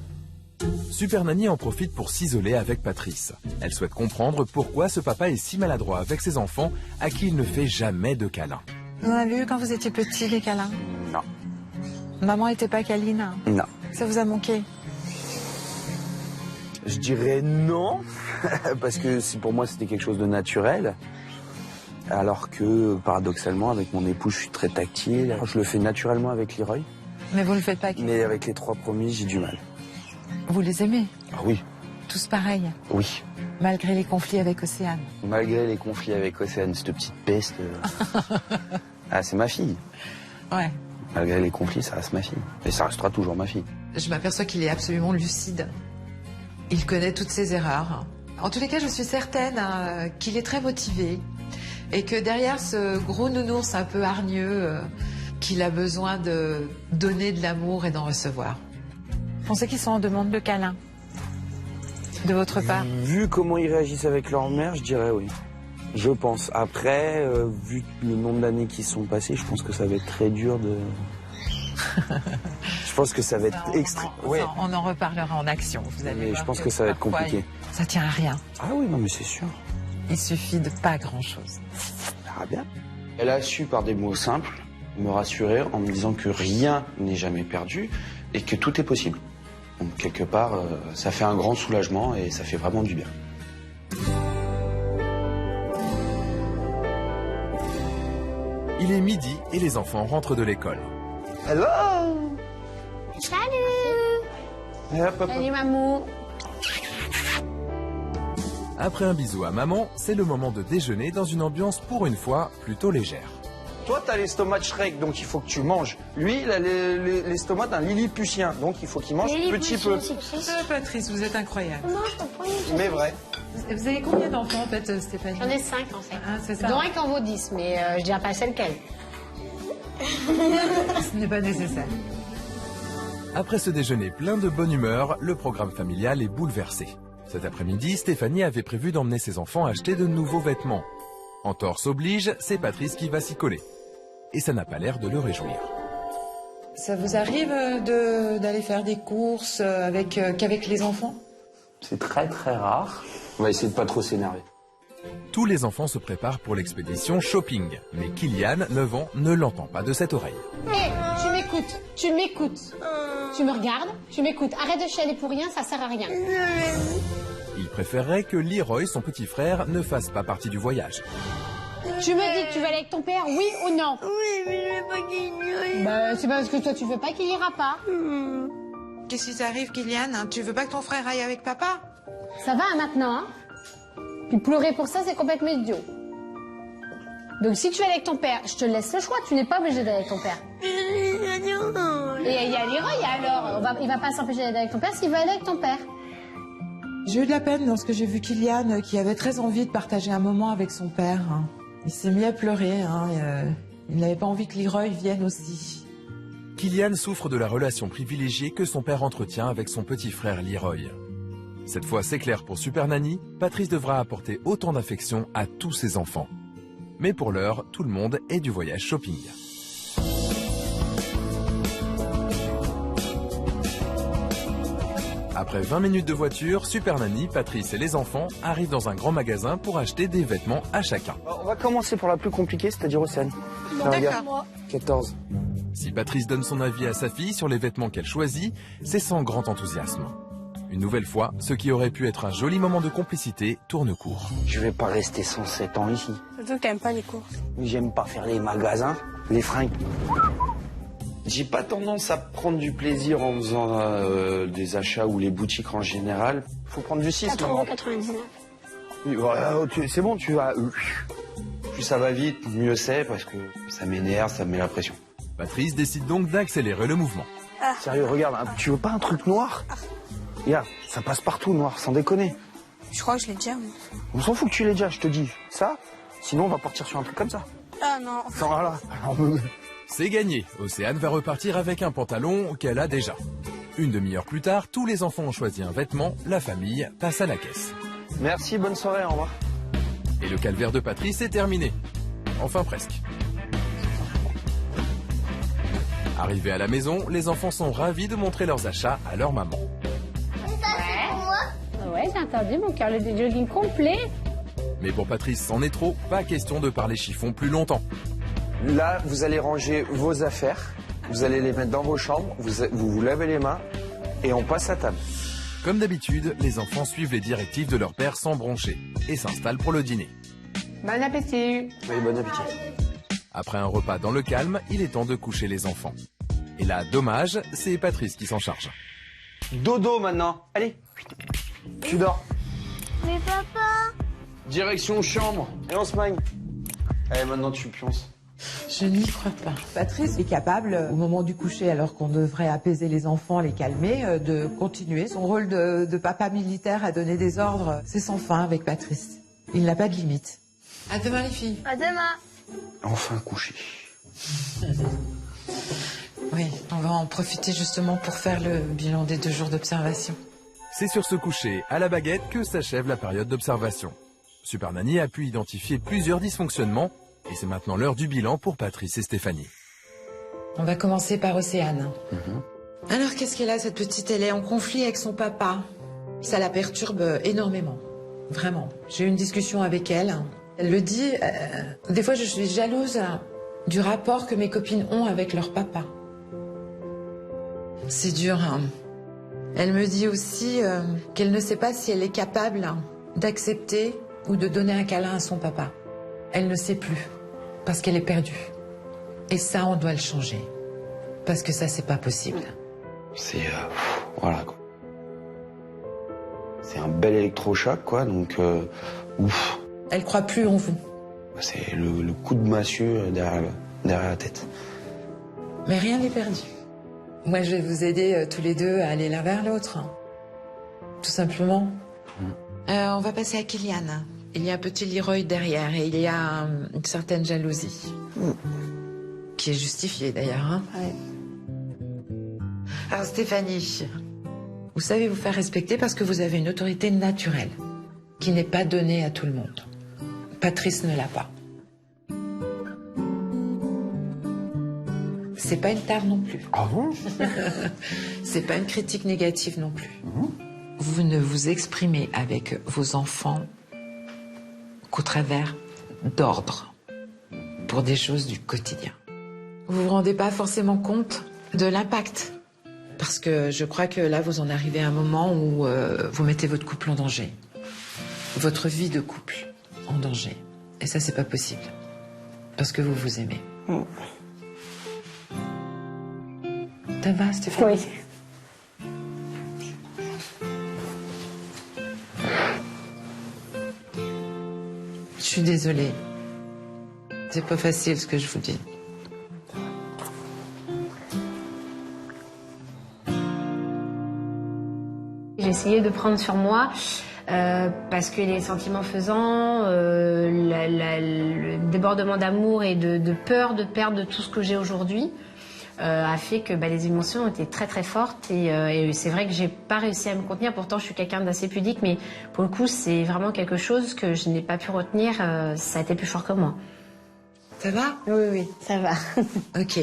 Super Nanny en profite pour s'isoler avec Patrice. Elle souhaite comprendre pourquoi ce papa est si maladroit avec ses enfants à qui il ne fait jamais de câlins. Vous en avez eu quand vous étiez petit, les câlins? Non. Maman était pas câline? Non. Ça vous a manqué? Je dirais non. Parce que pour moi, c'était quelque chose de naturel. Alors que, paradoxalement, avec mon époux, je suis très tactile. Je le fais naturellement avec Leroy. Mais vous ne le faites pas avec... Mais avec les 3 premiers, j'ai du mal. Vous les aimez? Ah oui. Tous pareils? Oui. Malgré les conflits avec Océane? Malgré les conflits avec Océane, cette petite peste... Ah, c'est ma fille. Ouais. Malgré les conflits, ça reste ma fille. Et ça restera toujours ma fille. Je m'aperçois qu'il est absolument lucide. Il connaît toutes ses erreurs. En tous les cas, je suis certaine qu'il est très motivé et que derrière ce gros nounours un peu hargneux, qu'il a besoin de donner de l'amour et d'en recevoir. Vous pensez qu'ils sont en demande de câlin de votre part? Vu comment ils réagissent avec leur mère, je dirais oui. Je pense. Après, vu le nombre d'années qui sont passées, je pense que ça va être très dur de... Je pense que ça va être extrême. On en reparlera en action. Vous allez voir, je pense que ça va être compliqué. Ça tient à rien. Ah oui, non mais c'est sûr. Il suffit de pas grand-chose. Ça va bien. Elle a su par des mots simples me rassurer en me disant que rien n'est jamais perdu et que tout est possible. Donc quelque part, ça fait un grand soulagement et ça fait vraiment du bien. Il est midi et les enfants rentrent de l'école. Hello. Salut. Salut mamou. Après un bisou à maman, c'est le moment de déjeuner dans une ambiance pour une fois plutôt légère. Toi, t'as l'estomac de Shrek, donc il faut que tu manges. Lui, il a l'estomac d'un Lilliputien, donc il faut qu'il mange petit peu. Patrice, vous êtes incroyable. Mais vrai. Vous avez combien d'enfants en fait, Stéphanie? J'en ai 5 en fait. Ah, c'est ça. Dont un qui en vaut 10, mais je dirais pas c'est lequel. Ce n'est pas nécessaire. Après ce déjeuner plein de bonne humeur, le programme familial est bouleversé. Cet après-midi, Stéphanie avait prévu d'emmener ses enfants acheter de nouveaux vêtements. Entorse oblige, c'est Patrice qui va s'y coller. Et ça n'a pas l'air de le réjouir. Ça vous arrive d'aller faire des courses qu'avec les enfants? C'est très très rare. On va essayer de pas trop s'énerver. Tous les enfants se préparent pour l'expédition shopping. Mais Kylian, 9 ans, ne l'entend pas de cette oreille. Hé, tu m'écoutes. Tu me regardes, tu m'écoutes. Arrête de chialer pour rien, ça sert à rien. Il préférerait que Leroy, son petit frère, ne fasse pas partie du voyage. Tu me dis que tu vas aller avec ton père, oui ou non? Oui, mais je veux pas qu'il y Bah, c'est parce que toi tu veux pas qu'il ira pas. Qu'est-ce qui t'arrive, Kylian? Tu veux pas que ton frère aille avec papa? Ça va maintenant, hein? Puis pleurer pour ça, c'est complètement idiot. Donc si tu vas avec ton père, je te laisse le choix, tu n'es pas obligé d'aller avec ton père. Et il y a Leroy alors, il va pas s'empêcher d'aller avec ton père s'il veut aller avec ton père. J'ai eu de la peine lorsque j'ai vu Kylian qui avait très envie de partager un moment avec son père. Il s'est mis à pleurer, il n'avait pas envie que Leroy vienne aussi. Kylian souffre de la relation privilégiée que son père entretient avec son petit frère Leroy. Cette fois, c'est clair pour Super Nanny, Patrice devra apporter autant d'affection à tous ses enfants. Mais pour l'heure, tout le monde est du voyage shopping. Après 20 minutes de voiture, Super Nanny, Patrice et les enfants arrivent dans un grand magasin pour acheter des vêtements à chacun. On va commencer par la plus compliquée, c'est-à-dire Océane. D'accord. 14. Si Patrice donne son avis à sa fille sur les vêtements qu'elle choisit, c'est sans grand enthousiasme. Une nouvelle fois, ce qui aurait pu être un joli moment de complicité tourne court. Je vais pas rester 107 ans ici. Surtout que t'aimes pas les courses. J'aime pas faire les magasins, les fringues. J'ai pas tendance à prendre du plaisir en faisant des achats ou les boutiques en général. Faut prendre du 6. 4,99 €. Oui, voilà, c'est bon, tu vas... Plus ça va vite, mieux c'est parce que ça m'énerve, ça me met la pression. Patrice décide donc d'accélérer le mouvement. Sérieux, regarde, tu veux pas un truc noir? Regarde, ça passe partout noir, sans déconner. Je crois que je l'ai déjà, moi. On s'en fout que tu l'aies déjà, je te dis. Ça, sinon on va partir sur un truc comme ça. Ah non. Non, voilà. C'est gagné, Océane va repartir avec un pantalon qu'elle a déjà. Une demi-heure plus tard, tous les enfants ont choisi un vêtement, la famille passe à la caisse. Merci, bonne soirée, au revoir. Et le calvaire de Patrice est terminé. Enfin presque. Arrivés à la maison, les enfants sont ravis de montrer leurs achats à leur maman. Ouais, j'ai interdit mon cœur, le jogging complet. Mais pour Patrice, c'en est trop, pas question de parler chiffon plus longtemps. Là, vous allez ranger vos affaires, vous allez les mettre dans vos chambres, vous lavez les mains et on passe à table. Comme d'habitude, les enfants suivent les directives de leur père sans broncher et s'installent pour le dîner. Bon appétit. Oui, bon appétit. Après un repas dans le calme, il est temps de coucher les enfants. Et là, dommage, c'est Patrice qui s'en charge. Dodo maintenant. Allez, tu dors. Mais papa. Direction chambre. Et on se magne. Allez, maintenant tu pionces. Je n'y crois pas. Patrice est capable, au moment du coucher, alors qu'on devrait apaiser les enfants, les calmer, de continuer. Son rôle de papa militaire à donner des ordres, c'est sans fin avec Patrice. Il n'a pas de limite. À demain les filles. À demain. Enfin couché. Oui, on va en profiter justement pour faire le bilan des 2 jours d'observation. C'est sur ce coucher à la baguette que s'achève la période d'observation. Super Nanny a pu identifier plusieurs dysfonctionnements et c'est maintenant l'heure du bilan pour Patrice et Stéphanie. On va commencer par Océane. Alors qu'est-ce qu'elle a cette petite? Elle est en conflit avec son papa. Ça la perturbe énormément. Vraiment. J'ai eu une discussion avec elle. Elle le dit, des fois je suis jalouse du rapport que mes copines ont avec leur papa. C'est dur. Hein. Elle me dit aussi qu'elle ne sait pas si elle est capable d'accepter ou de donner un câlin à son papa. Elle ne sait plus, parce qu'elle est perdue. Et ça, on doit le changer. Parce que ça, c'est pas possible. C'est... voilà, quoi. C'est un bel électrochoc, quoi, donc... ouf. Elle croit plus en vous. C'est le coup de massue derrière la tête. Mais rien n'est perdu. Moi, je vais vous aider tous les deux à aller l'un vers l'autre. Tout simplement. On va passer à Kylian. Il y a un petit Leroy derrière et il y a une certaine jalousie. Qui est justifiée d'ailleurs. Hein. Ouais. Alors Stéphanie, vous savez vous faire respecter parce que vous avez une autorité naturelle qui n'est pas donnée à tout le monde. Patrice ne l'a pas. C'est pas une tare non plus. Ah bon? C'est pas une critique négative non plus. Vous ne vous exprimez avec vos enfants qu'au travers d'ordres pour des choses du quotidien. Vous vous rendez pas forcément compte de l'impact. Parce que je crois que là, vous en arrivez à un moment où vous mettez votre couple en danger. Votre vie de couple en danger. Et ça, c'est pas possible. Parce que vous vous aimez. Ça va, Stéphanie? Oui. Je suis désolée. C'est pas facile ce que je vous dis. J'ai essayé de prendre sur moi parce que les sentiments faisant, le débordement d'amour et de peur de perdre tout ce que j'ai aujourd'hui a fait que les émotions ont été très très fortes et c'est vrai que j'ai pas réussi à me contenir. Pourtant, je suis quelqu'un d'assez pudique, mais pour le coup, c'est vraiment quelque chose que je n'ai pas pu retenir. Ça a été plus fort que moi. Ça va? Oui, oui, ça va. Ok.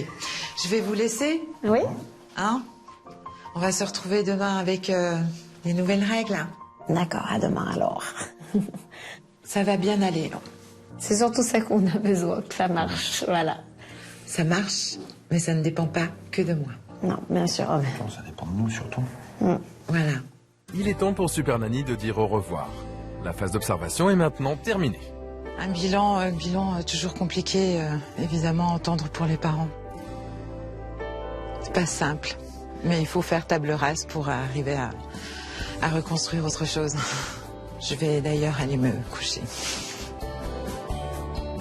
Je vais vous laisser. Oui. Hein? On va se retrouver demain avec les nouvelles règles. D'accord, à demain alors. Ça va bien aller. C'est surtout ça qu'on a besoin, que ça marche, voilà. Ça marche, mais ça ne dépend pas que de moi. Non, bien sûr. Ça dépend de nous, surtout. Voilà. Il est temps pour Super Nanny de dire au revoir. La phase d'observation est maintenant terminée. Un bilan toujours compliqué, évidemment, à entendre pour les parents. C'est pas simple, mais il faut faire table rase pour arriver à reconstruire autre chose. Je vais d'ailleurs aller me coucher.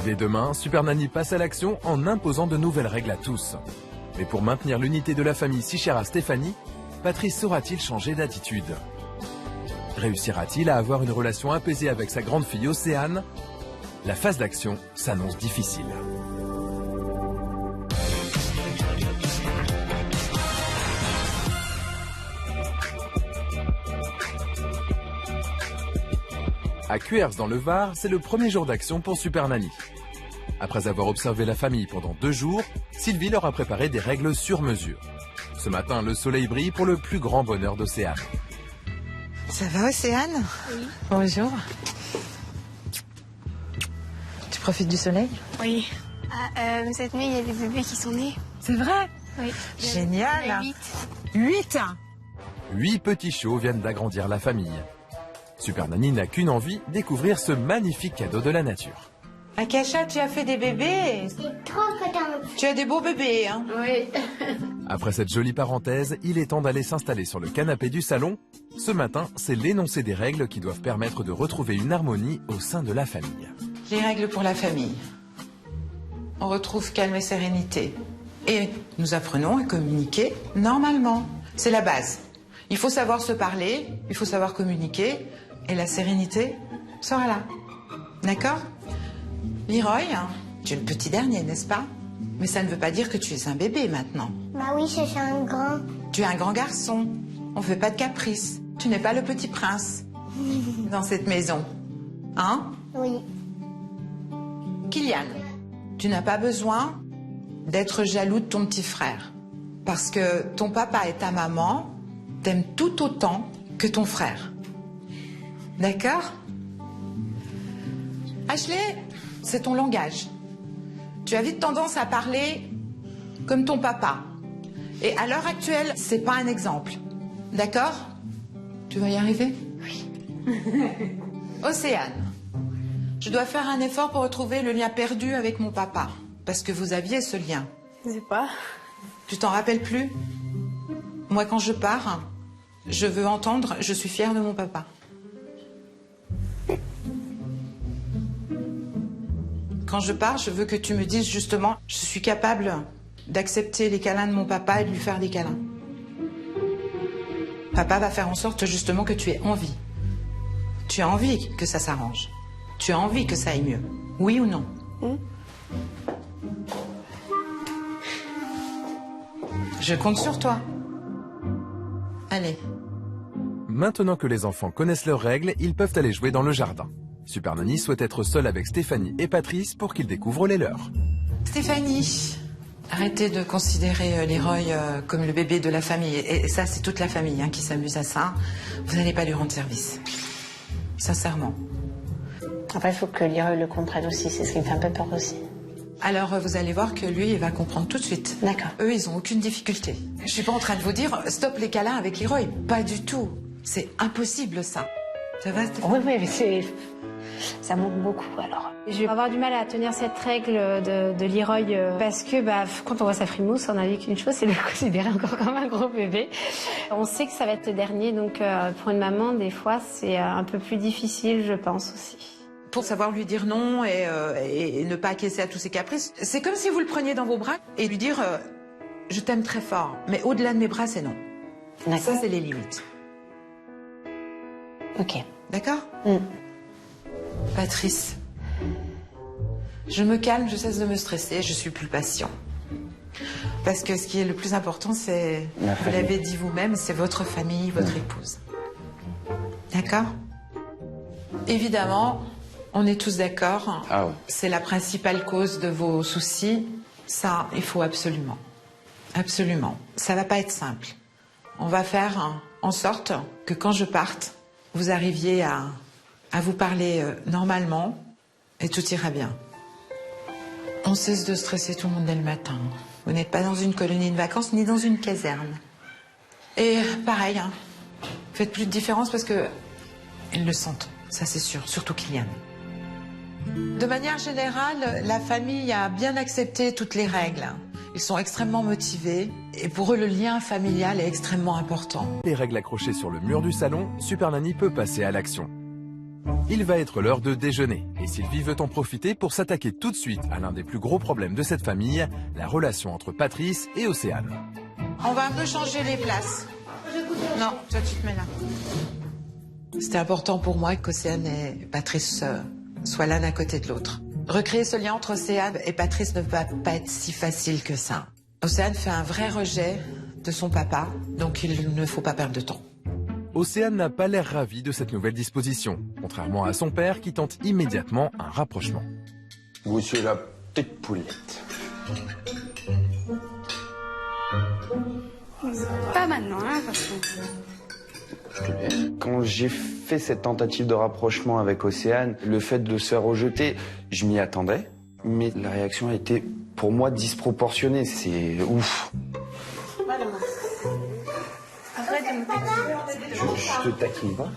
Dès demain, Super Nanny passe à l'action en imposant de nouvelles règles à tous. Mais pour maintenir l'unité de la famille si chère à Stéphanie, Patrice saura-t-il changer d'attitude? Réussira-t-il à avoir une relation apaisée avec sa grande fille Océane? La phase d'action s'annonce difficile. À Cuers dans le Var, c'est le premier jour d'action pour Super Nanny. Après avoir observé la famille pendant 2 jours, Sylvie leur a préparé des règles sur mesure. Ce matin, le soleil brille pour le plus grand bonheur d'Océane. Ça va, Océane? Oui. Bonjour. Tu profites du soleil? Oui. Cette nuit, il y a des bébés qui sont nés. C'est vrai? Oui. Génial. 8. 8? 8 petits chiots viennent d'agrandir la famille. Super Nanny n'a qu'une envie, découvrir ce magnifique cadeau de la nature. Akasha, tu as fait des bébés? C'est trop content. Tu as des beaux bébés, hein? Oui. Après cette jolie parenthèse, il est temps d'aller s'installer sur le canapé du salon. Ce matin, c'est l'énoncé des règles qui doivent permettre de retrouver une harmonie au sein de la famille. Les règles pour la famille. On retrouve calme et sérénité. Et nous apprenons à communiquer normalement. C'est la base. Il faut savoir se parler, il faut savoir communiquer, et la sérénité sera là. D'accord? Leroy, tu es le petit dernier, n'est-ce pas? Mais ça ne veut pas dire que tu es un bébé maintenant. Bah oui, je suis un grand. Tu es un grand garçon. On ne fait pas de caprices. Tu n'es pas le petit prince dans cette maison. Hein? Oui. Kylian, tu n'as pas besoin d'être jaloux de ton petit frère. Parce que ton papa et ta maman t'aiment tout autant que ton frère. D'accord? Ashley, c'est ton langage. Tu as vite tendance à parler comme ton papa. Et à l'heure actuelle, c'est pas un exemple. D'accord? Tu vas y arriver? Oui. Océane, je dois faire un effort pour retrouver le lien perdu avec mon papa. Parce que vous aviez ce lien. Je sais pas. Tu t'en rappelles plus? Moi, quand je pars, je veux entendre « Je suis fière de mon papa ». Quand je pars, je veux que tu me dises justement « Je suis capable d'accepter les câlins de mon papa et de lui faire des câlins ». Papa va faire en sorte justement que tu aies envie. Tu as envie que ça s'arrange. Tu as envie que ça aille mieux. Oui ou non? Je compte sur toi. Allez. Maintenant que les enfants connaissent leurs règles, ils peuvent aller jouer dans le jardin. Super Nanny souhaite être seule avec Stéphanie et Patrice pour qu'ils découvrent les leurs. Stéphanie, arrêtez de considérer Leroy comme le bébé de la famille. Et ça, c'est toute la famille qui s'amuse à ça. Vous n'allez pas lui rendre service. Sincèrement. Après, il faut que Leroy le comprenne aussi. C'est ce qui me fait un peu peur aussi. Alors, vous allez voir que lui, il va comprendre tout de suite. D'accord. Eux, ils n'ont aucune difficulté. Je suis pas en train de vous dire, stop les câlins avec Leroy. Pas du tout. C'est impossible, ça. Ça va, Stéphanie? Oui, mais ça manque beaucoup, alors. Je vais avoir du mal à tenir cette règle de Leroy parce que quand on voit sa frimousse, on n'a vu qu'une chose, c'est de le considérer encore comme un gros bébé. On sait que ça va être le dernier, donc pour une maman, des fois, c'est un peu plus difficile, je pense aussi. Pour savoir lui dire non et ne pas acquiescer à tous ses caprices, c'est comme si vous le preniez dans vos bras et lui dire je t'aime très fort, mais au-delà de mes bras, c'est non. Ça, c'est les limites. Ok. D'accord? Patrice, je me calme, je cesse de me stresser, je suis plus patient. Parce que ce qui est le plus important, c'est, vous l'avez dit vous-même, c'est votre famille, votre épouse. D'accord? Évidemment, on est tous d'accord. Ah ouais. C'est la principale cause de vos soucis. Ça, il faut absolument. Absolument. Ça va pas être simple. On va faire en sorte que quand je parte, vous arriviez à vous parler normalement et tout ira bien. On cesse de stresser tout le monde dès le matin. Vous n'êtes pas dans une colonie de vacances ni dans une caserne. Et pareil, faites plus de différence parce que ils le sentent, ça c'est sûr, surtout Kylian. De manière générale, la famille a bien accepté toutes les règles. Ils sont extrêmement motivés et pour eux, le lien familial est extrêmement important. Les règles accrochées sur le mur du salon, Super Nanny peut passer à l'action. Il va être l'heure de déjeuner et Sylvie veut en profiter pour s'attaquer tout de suite à l'un des plus gros problèmes de cette famille, la relation entre Patrice et Océane. On va un peu changer les places. Non, toi tu te mets là. C'était important pour moi qu'Océane et Patrice soient l'un à côté de l'autre. Recréer ce lien entre Océane et Patrice ne va pas être si facile que ça. Océane fait un vrai rejet de son papa, donc il ne faut pas perdre de temps. Océane n'a pas l'air ravie de cette nouvelle disposition, contrairement à son père qui tente immédiatement un rapprochement. Vous c'est la petite poulette. Pas maintenant, parce que... Quand j'ai fait cette tentative de rapprochement avec Océane, le fait de se faire rejeter, je m'y attendais. Mais la réaction a été, pour moi, disproportionnée. C'est ouf. Arrête de me Je te taquine pas.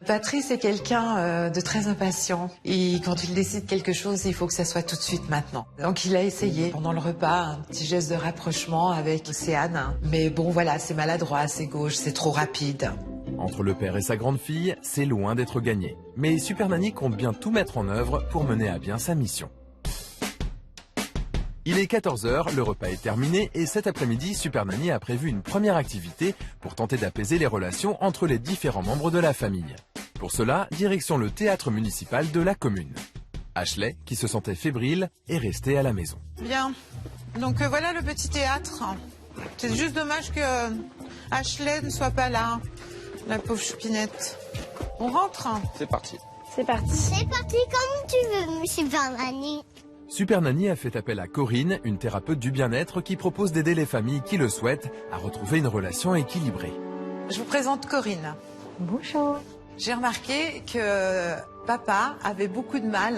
Patrice est quelqu'un de très impatient. Et quand il décide quelque chose, il faut que ça soit tout de suite maintenant. Donc il a essayé pendant le repas un petit geste de rapprochement avec Océane. Mais bon voilà, c'est maladroit, c'est gauche, c'est trop rapide. Entre le père et sa grande fille, c'est loin d'être gagné. Mais Super Nanny compte bien tout mettre en œuvre pour mener à bien sa mission. Il est 14h, le repas est terminé et cet après-midi, Super Nanny a prévu une première activité pour tenter d'apaiser les relations entre les différents membres de la famille. Pour cela, direction le théâtre municipal de la commune. Ashley, qui se sentait fébrile, est restée à la maison. Bien. Donc voilà le petit théâtre. C'est juste dommage que Ashley ne soit pas là. La pauvre choupinette. On rentre? C'est parti. C'est parti. C'est parti comme tu veux, Super Nanny. Super Nanny a fait appel à Corinne, une thérapeute du bien-être qui propose d'aider les familles qui le souhaitent à retrouver une relation équilibrée. Je vous présente Corinne. Bonjour. J'ai remarqué que papa avait beaucoup de mal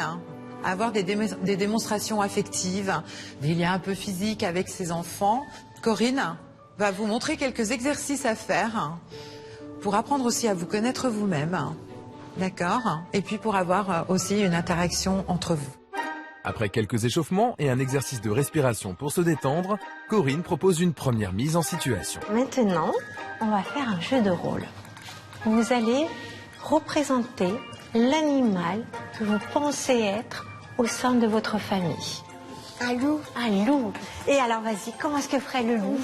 à avoir des démonstrations affectives, des liens un peu physiques avec ses enfants. Corinne va vous montrer quelques exercices à faire pour apprendre aussi à vous connaître vous-même. D'accord? Et puis pour avoir aussi une interaction entre vous. Après quelques échauffements et un exercice de respiration pour se détendre, Corinne propose une première mise en situation. Maintenant, on va faire un jeu de rôle. Vous allez représenter l'animal que vous pensez être au sein de votre famille. Un loup. Un loup. Et alors, vas-y, comment est-ce que ferait le loup?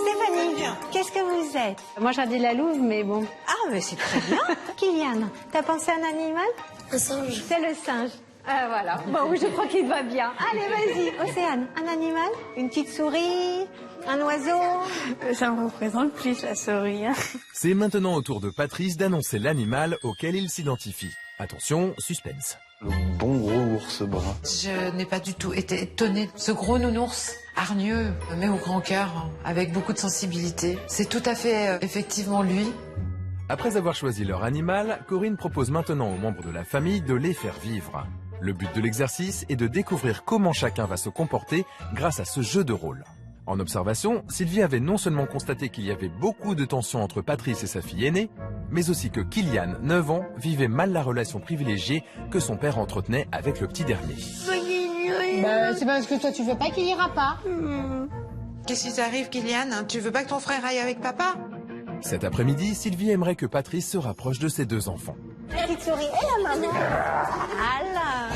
Stéphanie, qu'est-ce que vous êtes? Moi, j'aurais dit la louve, mais bon. Ah, mais c'est très bien. Kylian, t'as pensé à un animal? Un singe. C'est le singe. Ah, voilà. Bon, oui, je crois qu'il va bien. Allez, vas-y. Océane, un animal? Une petite souris? Un oiseau? Ça me représente plus la souris. C'est maintenant au tour de Patrice d'annoncer l'animal auquel il s'identifie. Attention, suspense. Le bon gros ours brun. Je n'ai pas du tout été étonnée. Ce gros nounours, hargneux, mais au grand cœur, avec beaucoup de sensibilité. C'est tout à fait, effectivement, lui. Après avoir choisi leur animal, Corinne propose maintenant aux membres de la famille de les faire vivre. Le but de l'exercice est de découvrir comment chacun va se comporter grâce à ce jeu de rôle. En observation, Sylvie avait non seulement constaté qu'il y avait beaucoup de tensions entre Patrice et sa fille aînée, mais aussi que Kylian, 9 ans, vivait mal la relation privilégiée que son père entretenait avec le petit dernier. C'est parce que toi, tu veux pas qu'il ira pas. Qu'est-ce qui t'arrive, Kylian? Tu veux pas que ton frère aille avec papa? Cet après-midi, Sylvie aimerait que Patrice se rapproche de ses deux enfants. Petite souris et la maman. Allah.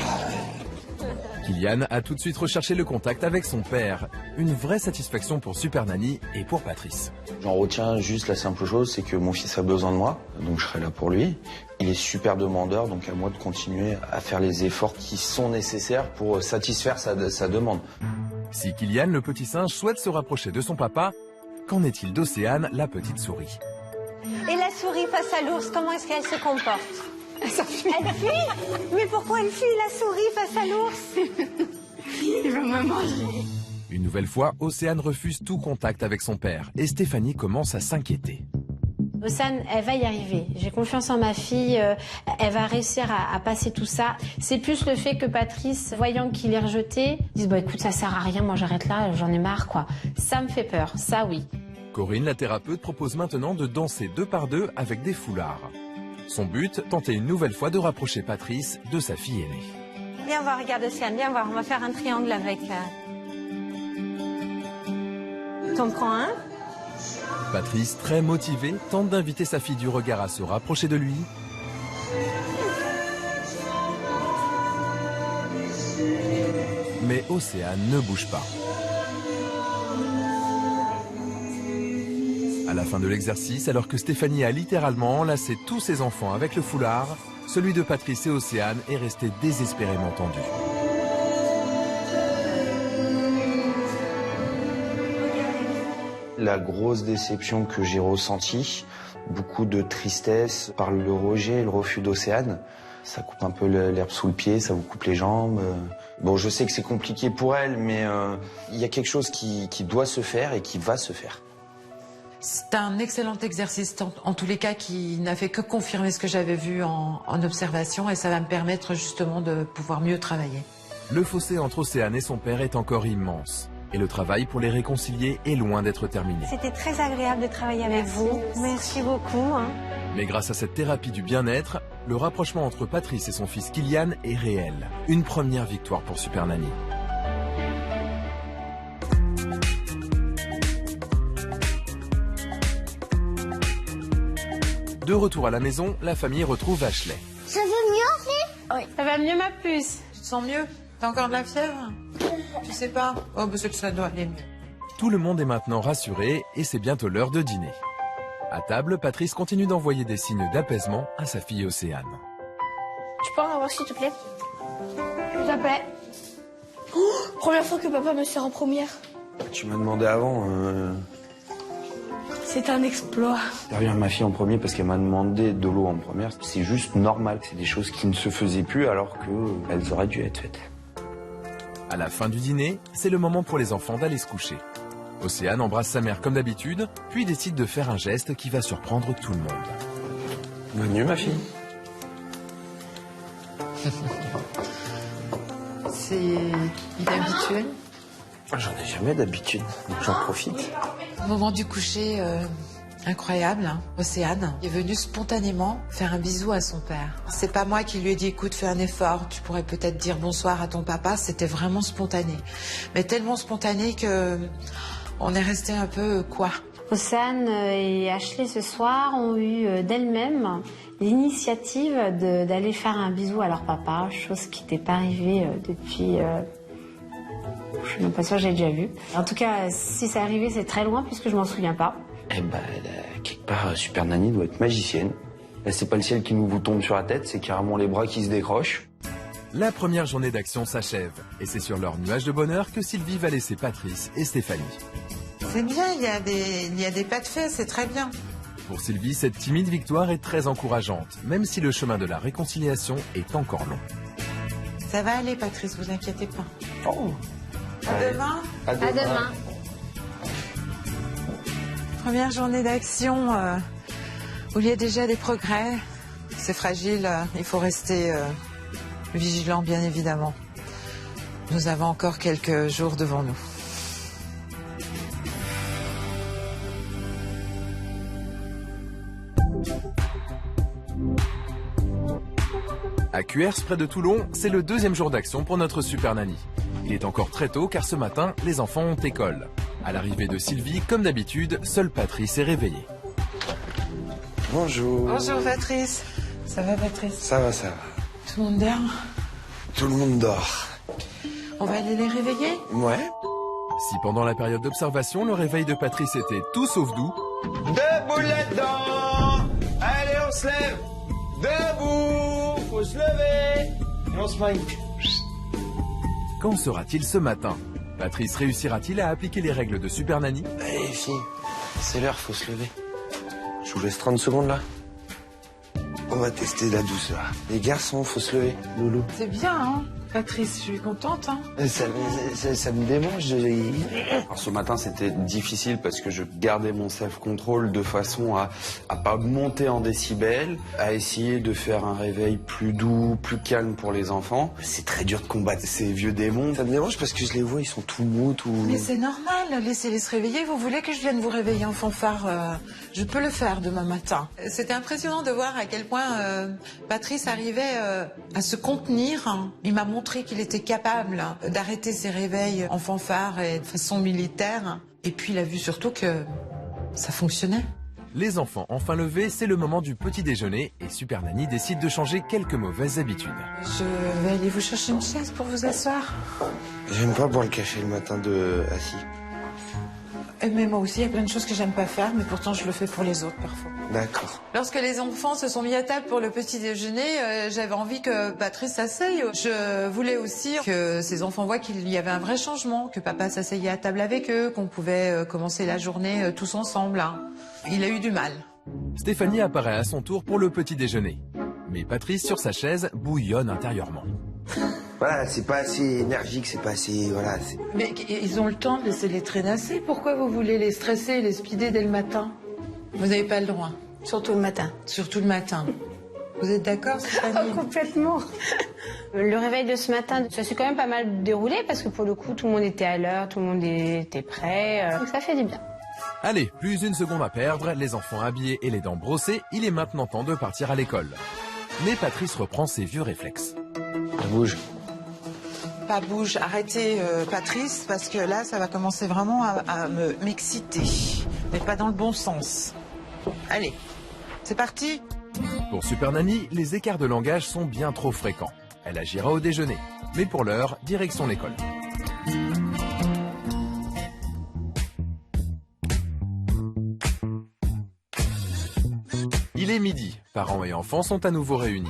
Kylian a tout de suite recherché le contact avec son père. Une vraie satisfaction pour Super Nanny et pour Patrice. J'en retiens juste la simple chose, c'est que mon fils a besoin de moi, donc je serai là pour lui. Il est super demandeur, donc à moi de continuer à faire les efforts qui sont nécessaires pour satisfaire sa demande. Si Kylian, le petit singe, souhaite se rapprocher de son papa, qu'en est-il d'Océane, la petite souris? Et la souris face à l'ours, comment est-ce qu'elle se comporte? Elle fuit? Mais pourquoi elle fuit, la souris, face à l'ours? Il va me manger. Une nouvelle fois, Océane refuse tout contact avec son père et Stéphanie commence à s'inquiéter. Océane, elle va y arriver. J'ai confiance en ma fille. Elle va réussir à passer tout ça. C'est plus le fait que Patrice, voyant qu'il est rejeté, dise bon écoute, ça sert à rien, moi j'arrête là, j'en ai marre quoi. Ça me fait peur, ça oui. Corinne, la thérapeute, propose maintenant de danser 2 par 2 avec des foulards. Son but, tenter une nouvelle fois de rapprocher Patrice de sa fille aînée. Viens voir, regarde Océane, viens voir, on va faire un triangle avec... T'en prends un? Patrice, très motivé, tente d'inviter sa fille du regard à se rapprocher de lui. Mais Océane ne bouge pas. À la fin de l'exercice, alors que Stéphanie a littéralement enlacé tous ses enfants avec le foulard, celui de Patrice et Océane est resté désespérément tendu. La grosse déception que j'ai ressentie, beaucoup de tristesse par le rejet et le refus d'Océane. Ça coupe un peu l'herbe sous le pied, ça vous coupe les jambes. Bon, je sais que c'est compliqué pour elle, mais il y a quelque chose qui doit se faire et qui va se faire. C'est un excellent exercice, en tous les cas, qui n'a fait que confirmer ce que j'avais vu en observation et ça va me permettre justement de pouvoir mieux travailler. Le fossé entre Océane et son père est encore immense. Et le travail pour les réconcilier est loin d'être terminé. C'était très agréable de travailler avec vous. Merci beaucoup. Mais grâce à cette thérapie du bien-être, le rapprochement entre Patrice et son fils Kylian est réel. Une première victoire pour Super Nanny. De retour à la maison, la famille retrouve Ashley. Ça va mieux, Ashley? Oui. Ça va mieux, ma puce? Tu te sens mieux? T'as encore de la fièvre? Tu sais pas? Oh, parce que ça doit aller mieux. Tout le monde est maintenant rassuré et c'est bientôt l'heure de dîner. À table, Patrice continue d'envoyer des signes d'apaisement à sa fille Océane. Tu peux en avoir, s'il te plaît? S'il te plaît. Oh, première fois que papa me sert en première. Tu m'as demandé avant. C'est un exploit. Derrière ma fille en premier parce qu'elle m'a demandé de l'eau en première. C'est juste normal. C'est des choses qui ne se faisaient plus alors qu'elles auraient dû être faites. À la fin du dîner, c'est le moment pour les enfants d'aller se coucher. Océane embrasse sa mère comme d'habitude, puis décide de faire un geste qui va surprendre tout le monde. Bonne nuit, ma fille. C'est inhabituel. J'en ai jamais d'habitude, donc j'en profite. Au moment du coucher, incroyable, hein. Océane est venue spontanément faire un bisou à son père. C'est pas moi qui lui ai dit, écoute, fais un effort, tu pourrais peut-être dire bonsoir à ton papa. C'était vraiment spontané. Mais tellement spontané que on est resté un peu quoi. Océane et Ashley ce soir ont eu d'elles-mêmes l'initiative d'aller faire un bisou à leur papa, chose qui n'était pas arrivée depuis... je suis même pas sûre que j'ai déjà vu. En tout cas, si c'est arrivé, c'est très loin puisque je m'en souviens pas. Eh ben, quelque part, Super Nanny doit être magicienne. Là, c'est pas le ciel qui nous vous tombe sur la tête, c'est carrément les bras qui se décrochent. La première journée d'action s'achève et c'est sur leur nuage de bonheur que Sylvie va laisser Patrice et Stéphanie. C'est bien, il y a des pas de fait, c'est très bien. Pour Sylvie, cette timide victoire est très encourageante, même si le chemin de la réconciliation est encore long. Ça va aller, Patrice, vous inquiétez pas. Oh. À demain. À demain. À demain. Première journée d'action où il y a déjà des progrès. C'est fragile, il faut rester vigilant, bien évidemment. Nous avons encore quelques jours devant nous. À Cuers, près de Toulon, c'est le deuxième jour d'action pour notre Super Nanny. Il est encore très tôt car ce matin, les enfants ont école. À l'arrivée de Sylvie, comme d'habitude, seul Patrice est réveillé. Bonjour. Bonjour Patrice. Ça va Patrice? Ça va, ça va. Tout le monde dort? Tout le monde dort. On va aller les réveiller? Ouais. Si pendant la période d'observation, le réveil de Patrice était tout sauf doux... Debout là-dedans. Allez, on se lève. Debout. Faut se lever. Et on se maille. Qu'en sera-t-il ce matin? Patrice réussira-t-il à appliquer les règles de Super Nanny? Allez, fille. C'est l'heure, faut se lever. Je vous laisse 30 secondes là. On va tester la douceur. Les garçons, faut se lever. Loulou. C'est bien, hein Patrice, je suis contente, hein. Ça me démange. Alors, ce matin, c'était difficile parce que je gardais mon self-control de façon à pas monter en décibels, à essayer de faire un réveil plus doux, plus calme pour les enfants. C'est très dur de combattre ces vieux démons. Ça me démange parce que je les vois, ils sont tout mous, tout... Mais c'est normal, laissez-les se réveiller. Vous voulez que je vienne vous réveiller en fanfare? Je peux le faire demain matin. C'était impressionnant de voir à quel point Patrice arrivait à se contenir. Il m'a montré qu'il était capable d'arrêter ses réveils en fanfare et de façon militaire. Et puis il a vu surtout que ça fonctionnait. Les enfants enfin levés, c'est le moment du petit déjeuner et Super Nanny décide de changer quelques mauvaises habitudes. Je vais aller vous chercher une chaise pour vous asseoir. J'aime pas boire le café le matin assis. Mais moi aussi, il y a plein de choses que j'aime pas faire, mais pourtant je le fais pour les autres parfois. D'accord. Lorsque les enfants se sont mis à table pour le petit déjeuner, j'avais envie que Patrice s'asseye. Je voulais aussi que ces enfants voient qu'il y avait un vrai changement, que papa s'asseyait à table avec eux, qu'on pouvait commencer la journée tous ensemble. Hein. Il a eu du mal. Stéphanie apparaît à son tour pour le petit déjeuner. Mais Patrice, sur sa chaise, bouillonne intérieurement. Voilà, c'est pas assez énergique, c'est pas assez... Voilà. Mais ils ont le temps de laisser les traînasser. Pourquoi vous voulez les stresser et les speeder dès le matin? Vous n'avez pas le droit. Surtout le matin. Surtout le matin. Vous êtes d'accord, Stéphanie? Complètement. Le réveil de ce matin, ça s'est quand même pas mal déroulé parce que pour le coup, tout le monde était à l'heure, tout le monde était prêt. Donc ça fait du bien. Allez, plus une seconde à perdre, les enfants habillés et les dents brossées, il est maintenant temps de partir à l'école. Mais Patrice reprend ses vieux réflexes. Ça bouge. Pas bouge, arrêtez Patrice, parce que là, ça va commencer vraiment à m'exciter. Mais pas dans le bon sens. Allez, c'est parti. Pour Super Nanny, les écarts de langage sont bien trop fréquents. Elle agira au déjeuner. Mais pour l'heure, direction l'école. Il est midi, parents et enfants sont à nouveau réunis.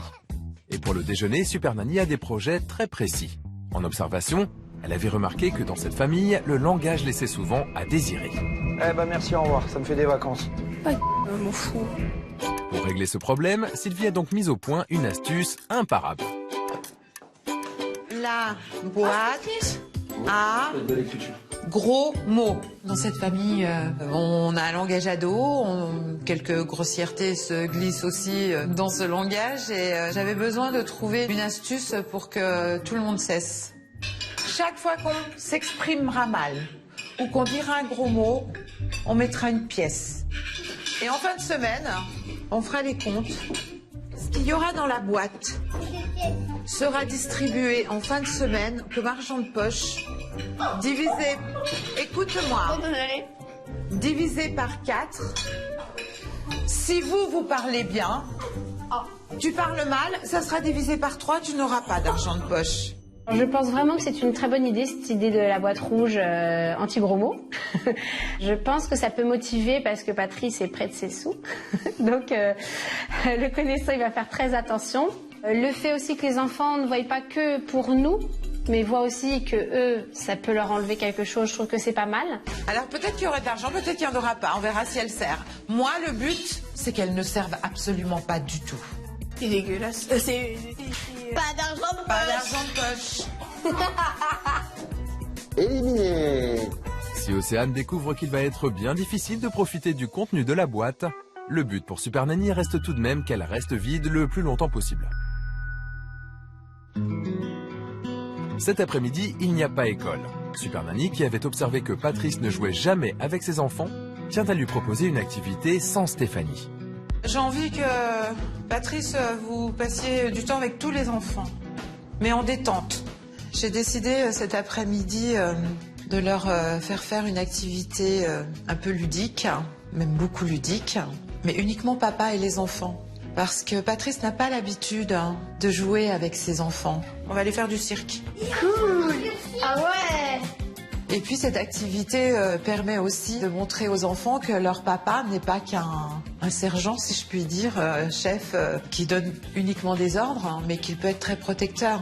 Et pour le déjeuner, Super Nanny a des projets très précis. En observation, elle avait remarqué que dans cette famille, le langage laissait souvent à désirer. Eh ben merci, au revoir, ça me fait des vacances. M'en fous. Pour régler ce problème, Sylvie a donc mis au point une astuce imparable. La boîte à gros mots. Dans cette famille, on a un langage ado, quelques grossièretés se glissent aussi dans ce langage et j'avais besoin de trouver une astuce pour que tout le monde cesse. Chaque fois qu'on s'exprimera mal ou qu'on dira un gros mot, on mettra une pièce. Et en fin de semaine, on fera les comptes. Ce qu'il y aura dans la boîte sera distribué en fin de semaine comme argent de poche, divisé, écoute-moi, divisé par 4. Si vous parlez bien, tu parles mal, ça sera divisé par 3, tu n'auras pas d'argent de poche. Je pense vraiment que c'est une très bonne idée, cette idée de la boîte rouge anti-gros mots. Je pense que ça peut motiver parce que Patrice est près de ses sous. Donc, le connaissant, il va faire très attention. Le fait aussi que les enfants ne voient pas que pour nous, mais voient aussi que eux, ça peut leur enlever quelque chose. Je trouve que c'est pas mal. Alors peut-être qu'il y aura de l'argent, peut-être qu'il n'y en aura pas. On verra si elle sert. Moi, le but, c'est qu'elle ne serve absolument pas du tout. C'est dégueulasse. Pas d'argent de Pas d'argent de poche. Éliminé. Si Océane découvre qu'il va être bien difficile de profiter du contenu de la boîte, le but pour Super Nanny reste tout de même qu'elle reste vide le plus longtemps possible. Cet après-midi, il n'y a pas école. Super Nanny, qui avait observé que Patrice ne jouait jamais avec ses enfants, tient à lui proposer une activité sans Stéphanie. J'ai envie que, Patrice, vous passiez du temps avec tous les enfants, mais en détente. J'ai décidé cet après-midi de leur faire une activité un peu ludique, même beaucoup ludique, mais uniquement papa et les enfants. Parce que Patrice n'a pas l'habitude de jouer avec ses enfants. On va aller faire du cirque. Cool. Ah ouais. Et puis cette activité permet aussi de montrer aux enfants que leur papa n'est pas qu'un sergent, si je puis dire, chef qui donne uniquement des ordres, mais qu'il peut être très protecteur.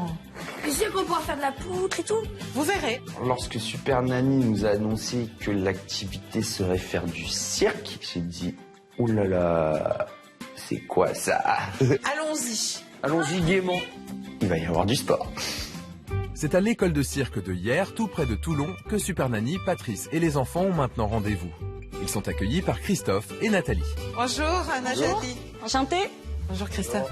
Tu sais qu'on pourra faire de la poutre et tout. Vous verrez. Lorsque Super Nanny nous a annoncé que l'activité serait faire du cirque, j'ai dit « Ouh là là, c'est quoi ça ?» Allons-y. Allons-y gaiement. Il va y avoir du sport. C'est à l'école de cirque de Hyères, tout près de Toulon, que Super Nanny, Patrice et les enfants ont maintenant rendez-vous. Ils sont accueillis par Christophe et Nathalie. Bonjour, Nathalie. Enchantée. Bonjour, Christophe.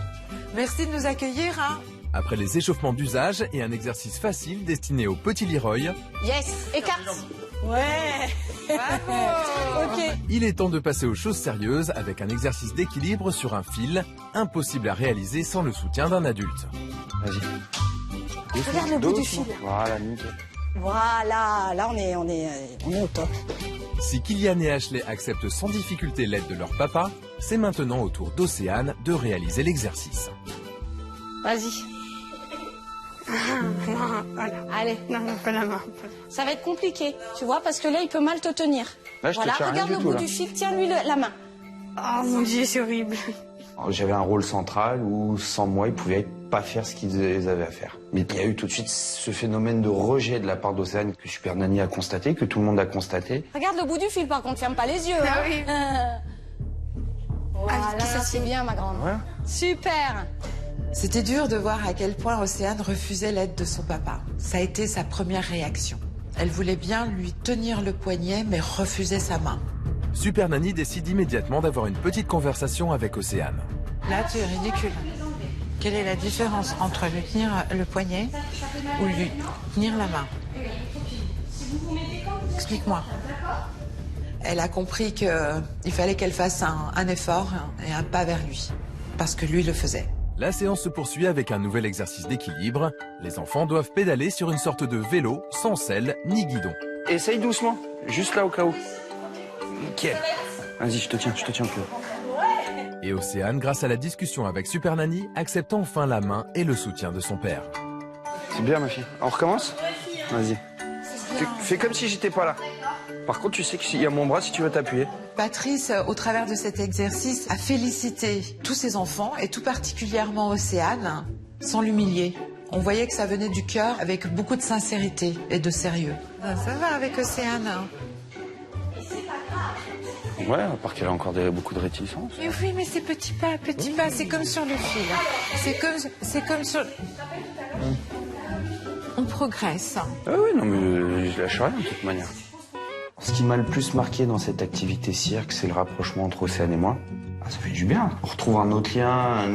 Merci de nous accueillir. Après les échauffements d'usage et un exercice facile destiné au petit Leroy, Yes. Écarte. Ouais. Bravo. Ok. il est temps de passer aux choses sérieuses avec un exercice d'équilibre sur un fil, impossible à réaliser sans le soutien d'un adulte. Vas-y. Regarde le bout du fil. Voilà, nickel. Voilà, là on est au top. Si Kylian et Ashley acceptent sans difficulté l'aide de leur papa, c'est maintenant au tour d'Océane de réaliser l'exercice. Vas-y. Voilà. Allez. Non, pas la main. Ça va être compliqué, tu vois, parce que là, il peut mal te tenir. Là, je te voilà, tiens rien regarde du le tout, bout là. du fil, tiens-lui la main. Oh mon Dieu, c'est horrible. J'avais un rôle central où sans moi, ils pouvaient pas faire ce qu'ils avaient à faire. Mais il y a eu tout de suite ce phénomène de rejet de la part d'Océane que Super Nanny a constaté, que tout le monde a constaté. Regarde le bout du fil, par contre, ferme pas les yeux. Ah hein. oui. Voilà, ça, c'est bien, ma grande. Ouais. Super. C'était dur de voir à quel point Océane refusait l'aide de son papa. Ça a été sa première réaction. Elle voulait bien lui tenir le poignet, mais refusait sa main. Super Nanny décide immédiatement d'avoir une petite conversation avec Océane. Là, tu es ridicule. Quelle est la différence entre lui tenir le poignet ou lui tenir la main? Explique-moi. Elle a compris qu'il fallait qu'elle fasse un effort et un pas vers lui, parce que lui le faisait. La séance se poursuit avec un nouvel exercice d'équilibre. Les enfants doivent pédaler sur une sorte de vélo, sans selle ni guidon. Essaye doucement, juste là au cas où. Nickel. Vas-y, je te tiens plus. Et Océane, grâce à la discussion avec Super Nanny, accepte enfin la main et le soutien de son père. C'est bien ma fille. On recommence? Vas-y. Fais comme si j'étais pas là. Par contre, tu sais qu'il y a mon bras si tu veux t'appuyer. Patrice, au travers de cet exercice, a félicité tous ses enfants et tout particulièrement Océane, sans l'humilier. On voyait que ça venait du cœur avec beaucoup de sincérité et de sérieux. Ça va avec Océane. Ouais, à part qu'elle a encore beaucoup de réticence. Mais oui, mais c'est petit pas, c'est comme sur le fil. C'est comme sur... On progresse. Ah oui, non mais je lâche rien de toute manière. Ce qui m'a le plus marqué dans cette activité cirque, c'est le rapprochement entre Océane et moi. Ah, ça fait du bien. On retrouve un autre lien,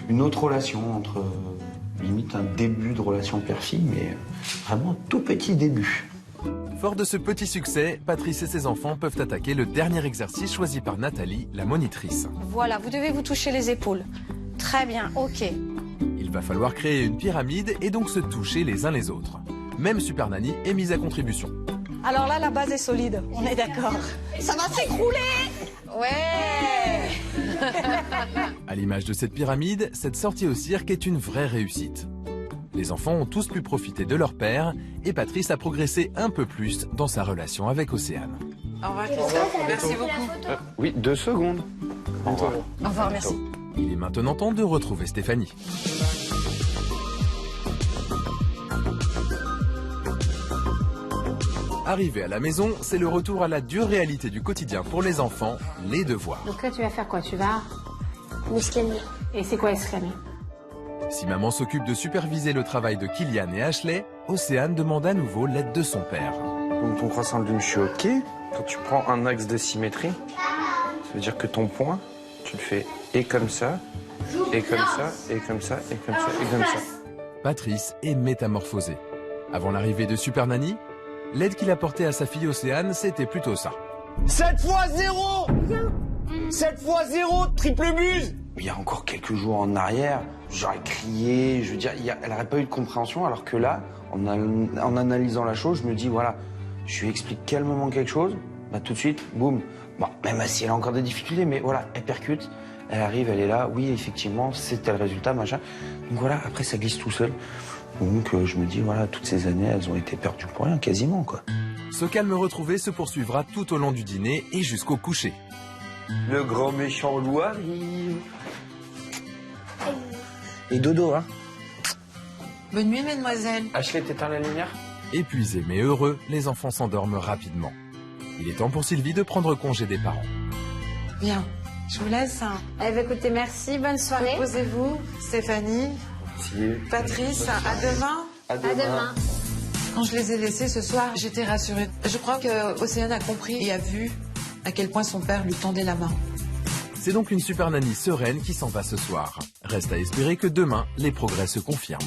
une autre relation entre... limite un début de relation père-fille, mais vraiment tout petit début. Fort de ce petit succès, Patrice et ses enfants peuvent attaquer le dernier exercice choisi par Nathalie, la monitrice. Voilà, vous devez vous toucher les épaules. Très bien, ok. Il va falloir créer une pyramide et donc se toucher les uns les autres. Même Super Nanny est mise à contribution. Alors là, la base est solide, on est d'accord. Ça va s'écrouler! Ouais! À l'image de cette pyramide, cette sortie au cirque est une vraie réussite. Les enfants ont tous pu profiter de leur père et Patrice a progressé un peu plus dans sa relation avec Océane. Au revoir Christophe, merci beaucoup. Oui, 2 secondes. Au revoir. Au revoir, merci. Il est maintenant temps de retrouver Stéphanie. Arrivé à la maison, c'est le retour à la dure réalité du quotidien pour les enfants, les devoirs. Donc là, tu vas faire quoi? Tu vas... M'esclamer. Et c'est quoi esclamer? Si maman s'occupe de superviser le travail de Kylian et Ashley, Océane demande à nouveau l'aide de son père. Donc ton croissant de lune, je suis ok. Quand tu prends un axe de symétrie, ça veut dire que ton point, tu le fais et comme ça, et comme ça, et comme ça, et comme ça, et comme ça. Patrice est métamorphosé. Avant l'arrivée de Super Nanny, l'aide qu'il apportait à sa fille Océane, c'était plutôt ça. 7 fois 0 7 fois 0, triple buse. Il y a encore quelques jours en arrière, j'aurais crié, je veux dire, elle n'aurait pas eu de compréhension, alors que là, en analysant la chose, je me dis, voilà, je lui explique calmement quelque chose, bah tout de suite, boum. Bon, même si elle a encore des difficultés, mais voilà, elle percute, elle arrive, elle est là, oui, effectivement, c'était le résultat, machin. Donc voilà, après, ça glisse tout seul. Donc je me dis, voilà, toutes ces années, elles ont été perdues pour rien, quasiment, quoi. Ce calme retrouvé se poursuivra tout au long du dîner et jusqu'au coucher. Le grand méchant loup arrive. Et dodo, hein. Bonne nuit, mesdemoiselles. Ashley, t'éteins la lumière? Épuisés mais heureux, les enfants s'endorment rapidement. Il est temps pour Sylvie de prendre congé des parents. Bien, je vous laisse. Eh bien, écoutez, merci, bonne soirée. Reposez-vous, Stéphanie, Patrice, à demain. À demain. Quand je les ai laissés ce soir, j'étais rassurée. Je crois que Océane a compris et a vu à quel point son père lui tendait la main. C'est donc une Super Nanny sereine qui s'en va ce soir. Reste à espérer que demain, les progrès se confirment.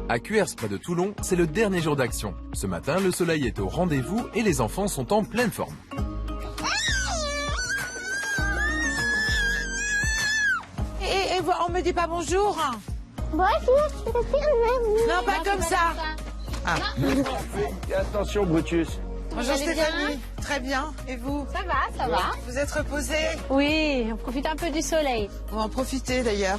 À Cuers, près de Toulon, c'est le dernier jour d'action. Ce matin, le soleil est au rendez-vous et les enfants sont en pleine forme. Et on me dit pas bonjour? Bonjour, Non, pas comme ça. Ah. Et attention, Brutus. Bonjour Stéphanie. Très bien. Et vous? Ça va, ça va. Vous êtes reposée? Oui, on profite un peu du soleil. On va en profiter d'ailleurs,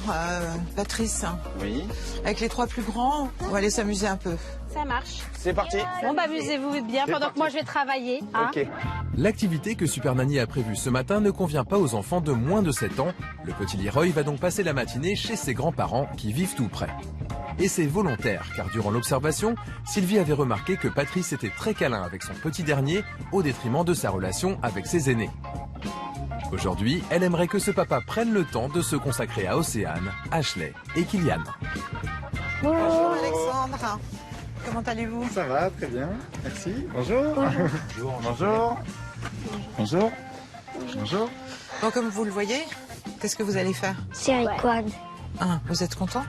Patrice. Oui. Avec les 3 plus grands, on va aller s'amuser un peu. Ça marche. C'est parti. Bon, bah amusez-vous bien pendant que moi je vais travailler. Hein. Ok. L'activité que Super Nanny a prévue ce matin ne convient pas aux enfants de moins de 7 ans. Le petit Leroy va donc passer la matinée chez ses grands-parents qui vivent tout près. Et c'est volontaire, car durant l'observation, Sylvie avait remarqué que Patrice était très câlin avec son petit dernier, au détriment de sa relation avec ses aînés. Aujourd'hui, elle aimerait que ce papa prenne le temps de se consacrer à Océane, Ashley et Kylian. Bonjour Alexandre. comment allez-vous? Ça va, très bien, merci. Bonjour. Bonjour. Bonjour. Bonjour. Bonjour. Bon, comme vous le voyez, qu'est-ce que vous allez faire? C'est un quad. Ah, vous êtes content?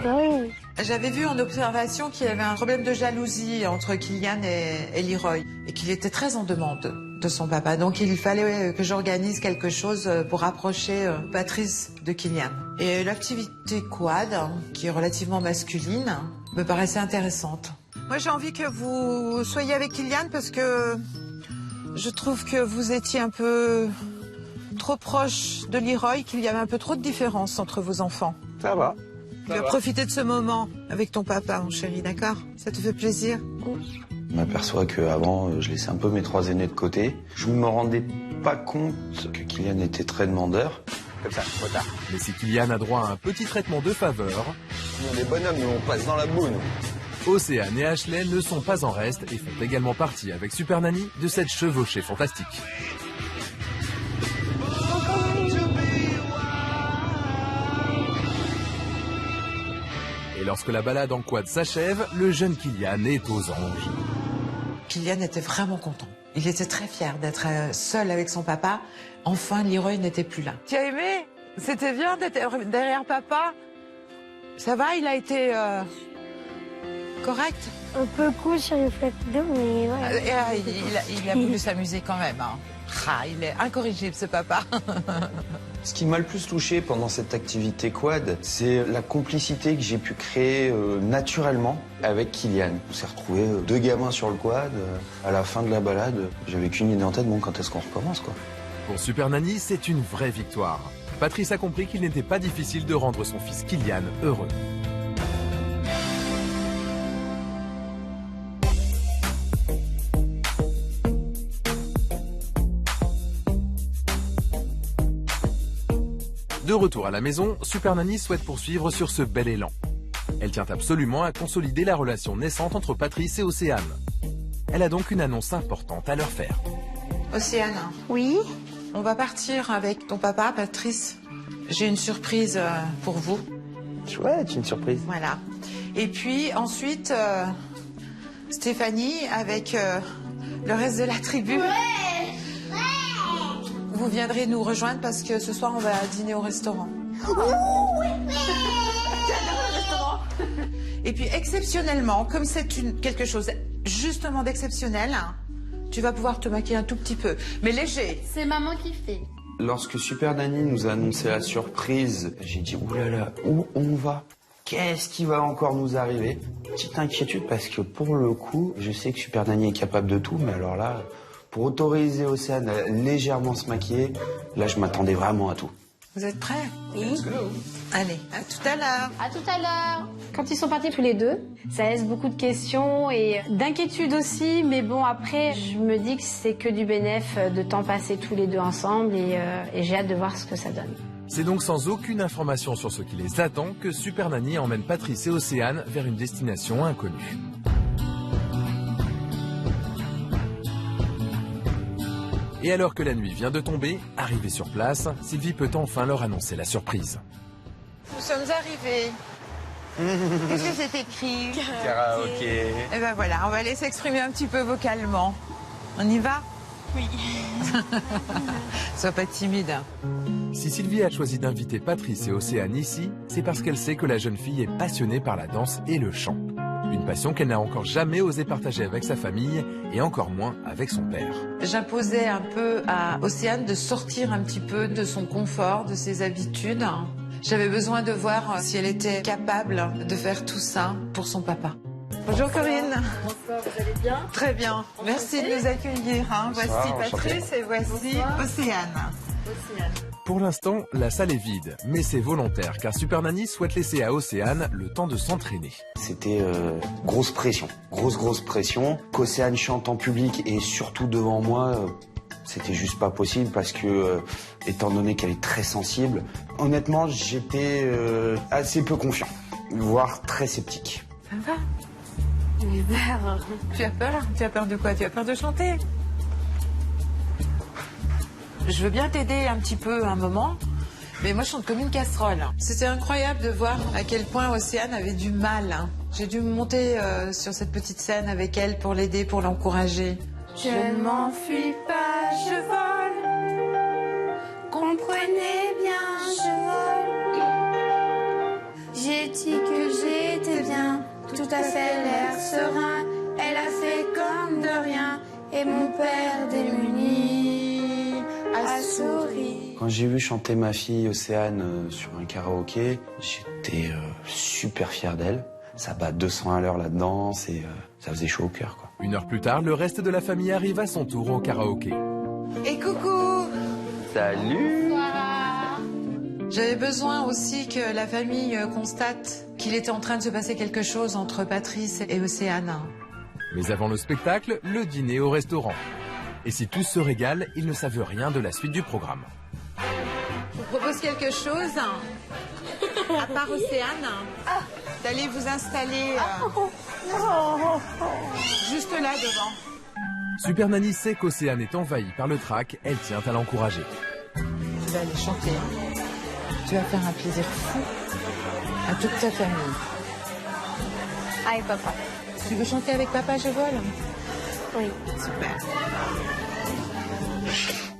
Oui. J'avais vu en observation qu'il y avait un problème de jalousie entre Kylian et Leroy et qu'il était très en demande de son papa. Donc il fallait que j'organise quelque chose pour rapprocher Patrice de Kylian. Et l'activité quad, qui est relativement masculine, me paraissait intéressante. Moi j'ai envie que vous soyez avec Kylian parce que je trouve que vous étiez un peu trop proche de Leroy, qu'il y avait un peu trop de différence entre vos enfants. Ça va. Tu vas profiter de ce moment avec ton papa, mon chéri, d'accord? Ça te fait plaisir? Je m'aperçois qu'avant, je laissais un peu mes 3 aînés de côté. Je ne me rendais pas compte que Kylian était très demandeur. Comme ça, trop tard. Mais si Kylian a droit à un petit traitement de faveur, Les bonhommes, nous, on passe dans la boue, nous. Océane et Ashley ne sont pas en reste et font également partie avec Super Nanny de cette chevauchée fantastique. Et lorsque la balade en quad s'achève, le jeune Kylian est aux anges. Kylian était vraiment content. Il était très fier d'être seul avec son papa. Enfin, Leroy n'était plus là. Tu as aimé? C'était bien d'être derrière papa? Ça va, il a été correct? Un peu cool sur une flaque d'eau, mais ouais. Il a voulu s'amuser quand même. Hein. Ah, il est incorrigible, ce papa. Ce qui m'a le plus touché pendant cette activité quad, c'est la complicité que j'ai pu créer naturellement avec Kylian. On s'est retrouvés 2 gamins sur le quad. À la fin de la balade, j'avais qu'une idée en tête, bon, quand est-ce qu'on recommence, quoi. Pour Super Nanny, c'est une vraie victoire. Patrice a compris qu'il n'était pas difficile de rendre son fils Kylian heureux. De retour à la maison, Super Nanny souhaite poursuivre sur ce bel élan. Elle tient absolument à consolider la relation naissante entre Patrice et Océane. Elle a donc une annonce importante à leur faire. Océane. Oui? On va partir avec ton papa, Patrice. J'ai une surprise pour vous. Chouette, une surprise. Voilà. Et puis ensuite, Stéphanie avec le reste de la tribu. Vous viendrez nous rejoindre parce que ce soir, on va dîner au restaurant. Et puis, exceptionnellement, comme c'est quelque chose justement d'exceptionnel, tu vas pouvoir te maquiller un tout petit peu, mais léger. C'est maman qui fait. Lorsque Super Nanny nous a annoncé la surprise, j'ai dit, oulala, où on va? Qu'est-ce qui va encore nous arriver? Petite inquiétude parce que pour le coup, je sais que Super Nanny est capable de tout, mais alors là, pour autoriser Océane à légèrement se maquiller, là, je m'attendais vraiment à tout. Vous êtes prêts? Oui. Allez, à tout à l'heure. À tout à l'heure. Quand ils sont partis tous les deux, ça laisse beaucoup de questions et d'inquiétudes aussi. Mais bon, après, je me dis que c'est que du bénéf de temps passé tous les deux ensemble et j'ai hâte de voir ce que ça donne. C'est donc sans aucune information sur ce qui les attend que Super Nanny emmène Patrice et Océane vers une destination inconnue. Et alors que la nuit vient de tomber, arrivée sur place, Sylvie peut enfin leur annoncer la surprise. Nous sommes arrivés. Qu'est-ce que c'est écrit? Karaoké. Eh ben voilà, on va aller s'exprimer un petit peu vocalement. On y va? Oui. Sois pas timide. Si Sylvie a choisi d'inviter Patrice et Océane ici, c'est parce qu'elle sait que la jeune fille est passionnée par la danse et le chant. Une passion qu'elle n'a encore jamais osé partager avec sa famille et encore moins avec son père. J'imposais un peu à Océane de sortir un petit peu de son confort, de ses habitudes. J'avais besoin de voir si elle était capable de faire tout ça pour son papa. Bonjour Corinne. Bonsoir, vous allez bien? Très bien. Merci de nous accueillir. Hein. Voici Bonsoir, Patrice et voici Océane. Pour l'instant, la salle est vide, mais c'est volontaire car Super Nanny souhaite laisser à Océane le temps de s'entraîner. C'était grosse pression, grosse pression. Qu'Océane chante en public et surtout devant moi, c'était juste pas possible parce que, étant donné qu'elle est très sensible, honnêtement, j'étais assez peu confiant, voire très sceptique. Ça va? J'ai peur. Tu as peur? Tu as peur de quoi? Tu as peur de chanter? Je veux bien t'aider un petit peu un moment, mais moi je chante comme une casserole. C'était incroyable de voir à quel point Océane avait du mal. J'ai dû monter sur cette petite scène avec elle pour l'aider, pour l'encourager. Je ne m'enfuis pas, je vole. Comprenez bien, je vole. J'ai dit que j'étais bien, tout à fait l'air serein. Elle a fait comme de rien, et mon père démuni a souri. Quand j'ai vu chanter ma fille Océane sur un karaoké, j'étais super fier d'elle. Ça bat 200 à l'heure là-dedans, ça faisait chaud au cœur, quoi. 1 heure plus tard, le reste de la famille arrive à son tour au karaoké. Et coucou! Salut! J'avais besoin aussi que la famille constate qu'il était en train de se passer quelque chose entre Patrice et Océane. Mais avant le spectacle, le dîner au restaurant. Et si tous se régalent, ils ne savent rien de la suite du programme. Je vous propose quelque chose, à part Océane, d'aller vous installer juste là devant. Super Nanny sait qu'Océane est envahie par le trac, elle tient à l'encourager. Tu vas aller chanter. Tu vas faire un plaisir fou à toute ta famille. Avec papa. Tu veux chanter avec Papa, je vole? Oui. Super.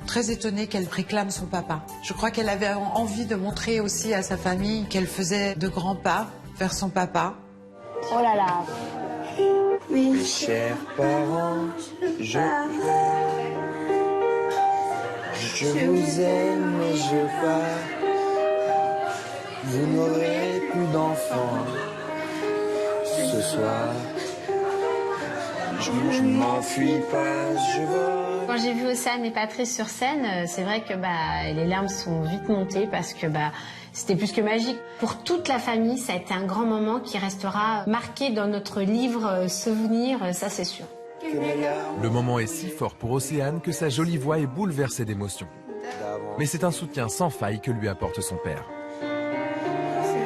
Très étonnée qu'elle réclame son papa. Je crois qu'elle avait envie de montrer aussi à sa famille qu'elle faisait de grands pas vers son papa. Oh là là. Mes chers parents, je vous aime et je pars. Vous n'aurez plus d'enfants ce soir. Je ne m'enfuis pas, je vole. Quand j'ai vu Océane et Patrice sur scène, c'est vrai que les larmes sont vite montées parce que c'était plus que magique. Pour toute la famille, ça a été un grand moment qui restera marqué dans notre livre souvenir, ça c'est sûr. Le moment est si fort pour Océane que sa jolie voix est bouleversée d'émotion. Mais c'est un soutien sans faille que lui apporte son père.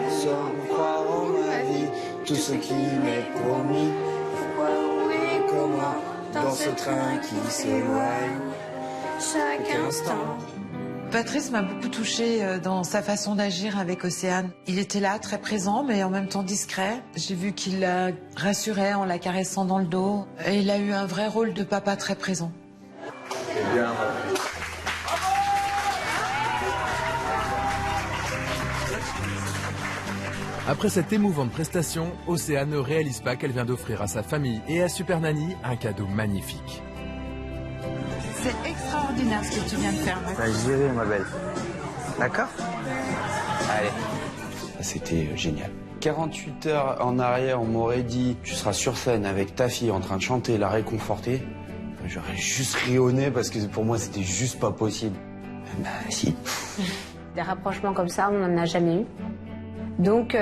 Sans croire en ma vie, tout ce qui m'est promis. Pourquoi, où et comment, dans ce train qui s'éloigne, chaque instant. Patrice m'a beaucoup touchée dans sa façon d'agir avec Océane. Il était là, très présent, mais en même temps discret. J'ai vu qu'il la rassurait en la caressant dans le dos. Et il a eu un vrai rôle de papa très présent. C'est bien. Après cette émouvante prestation, Océane ne réalise pas qu'elle vient d'offrir à sa famille et à Super Nanny un cadeau magnifique. C'est extraordinaire ce que tu viens de faire. J'y vais, ma belle. D'accord? Allez. C'était génial. 48 heures en arrière, on m'aurait dit tu seras sur scène avec ta fille en train de chanter, la réconforter. J'aurais juste ri au nez parce que pour moi c'était juste pas possible. Bah si. Des rapprochements comme ça, on n'en a jamais eu. Donc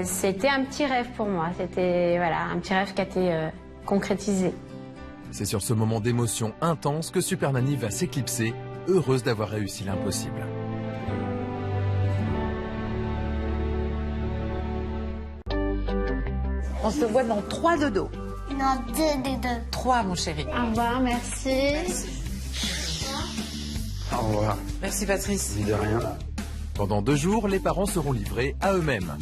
c'était un petit rêve pour moi. C'était un petit rêve qui a été concrétisé. C'est sur ce moment d'émotion intense que Super Nanny va s'éclipser, heureuse d'avoir réussi l'impossible. On se voit dans 3 dodos. Non, 2. 3, mon chéri. Au revoir, merci. Au revoir. Merci, Patrice. De rien. Pendant 2 jours, les parents seront livrés à eux-mêmes.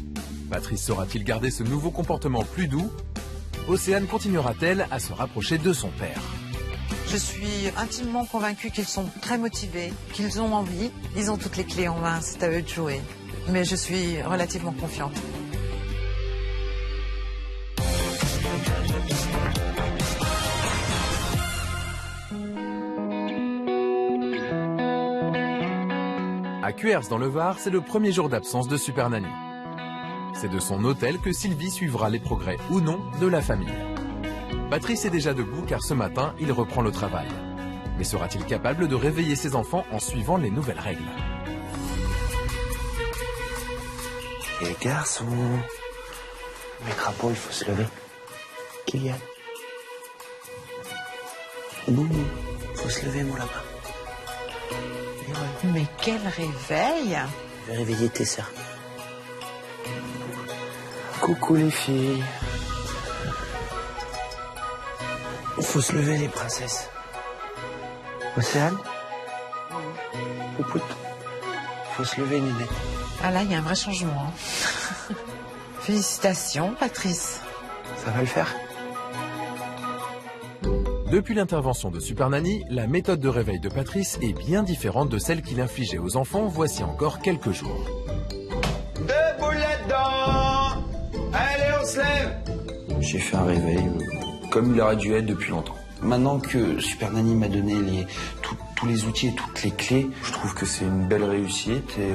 Patrice saura-t-il garder ce nouveau comportement plus doux? Océane continuera-t-elle à se rapprocher de son père? Je suis intimement convaincue qu'ils sont très motivés, qu'ils ont envie. Ils ont toutes les clés en main, c'est à eux de jouer. Mais je suis relativement confiante. À Cuers dans le Var, c'est le premier jour d'absence de Super Nanny. C'est de son hôtel que Sylvie suivra les progrès ou non de la famille. Patrice est déjà debout car ce matin, il reprend le travail. Mais sera-t-il capable de réveiller ses enfants en suivant les nouvelles règles? Les garçons, les crapauds, il faut se lever. Kylian. Boubou, faut se lever, mon lapin. Mais quel réveil! Je vais réveiller tes sœurs. Coucou les filles. Faut se lever les princesses. Océane? Poupoute. Faut se lever, Ninette. Ah là, il y a un vrai changement. Félicitations, Patrice. Ça va le faire. Depuis l'intervention de Super Nanny, la méthode de réveil de Patrice est bien différente de celle qu'il infligeait aux enfants voici encore quelques jours. Debout là-dedans! Allez, on se lève! J'ai fait un réveil comme il aurait dû être depuis longtemps. Maintenant que Super Nanny m'a donné tous les outils et toutes les clés, je trouve que c'est une belle réussite et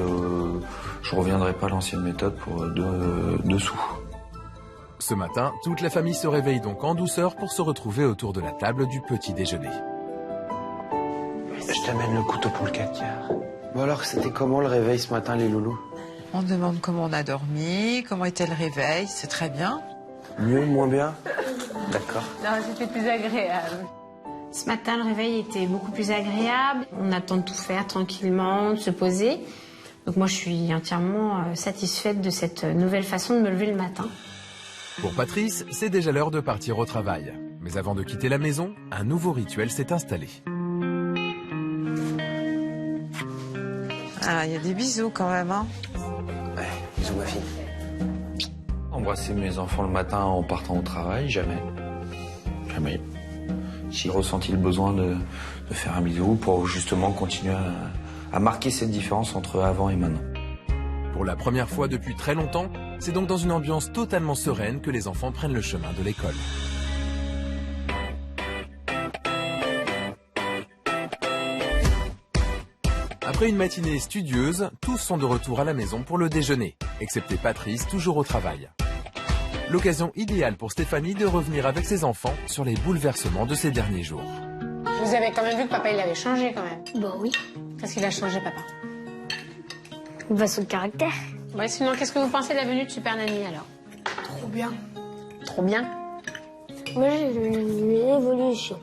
je reviendrai pas à l'ancienne méthode pour dessous. Ce matin, toute la famille se réveille donc en douceur pour se retrouver autour de la table du petit déjeuner. Je t'amène le couteau pour le 4 quarts. Bon alors, c'était comment le réveil ce matin, les loulous? On demande comment on a dormi, comment était le réveil, c'est très bien. Mieux, moins bien? D'accord. Non, c'était plus agréable. Ce matin, le réveil était beaucoup plus agréable. On attend de tout faire tranquillement, de se poser. Donc moi, je suis entièrement satisfaite de cette nouvelle façon de me lever le matin. Pour Patrice, c'est déjà l'heure de partir au travail. Mais avant de quitter la maison, un nouveau rituel s'est installé. Ah, il y a des bisous quand même, hein. Ouais, bisous ma fille. Embrasser mes enfants le matin en partant au travail, jamais. Jamais. J'ai ressenti le besoin de faire un bisou pour justement continuer à marquer cette différence entre avant et maintenant. Pour la première fois depuis très longtemps, c'est donc dans une ambiance totalement sereine que les enfants prennent le chemin de l'école. Après une matinée studieuse, tous sont de retour à la maison pour le déjeuner, excepté Patrice, toujours au travail. L'occasion idéale pour Stéphanie de revenir avec ses enfants sur les bouleversements de ces derniers jours. Vous avez quand même vu que papa, il avait changé quand même. Bah oui. Qu'est-ce qu'il a changé, papa? Bah son caractère. Ouais, sinon, qu'est-ce que vous pensez de la venue de Super Nanny, alors? Trop bien. Trop bien. Moi j'ai vu une évolution.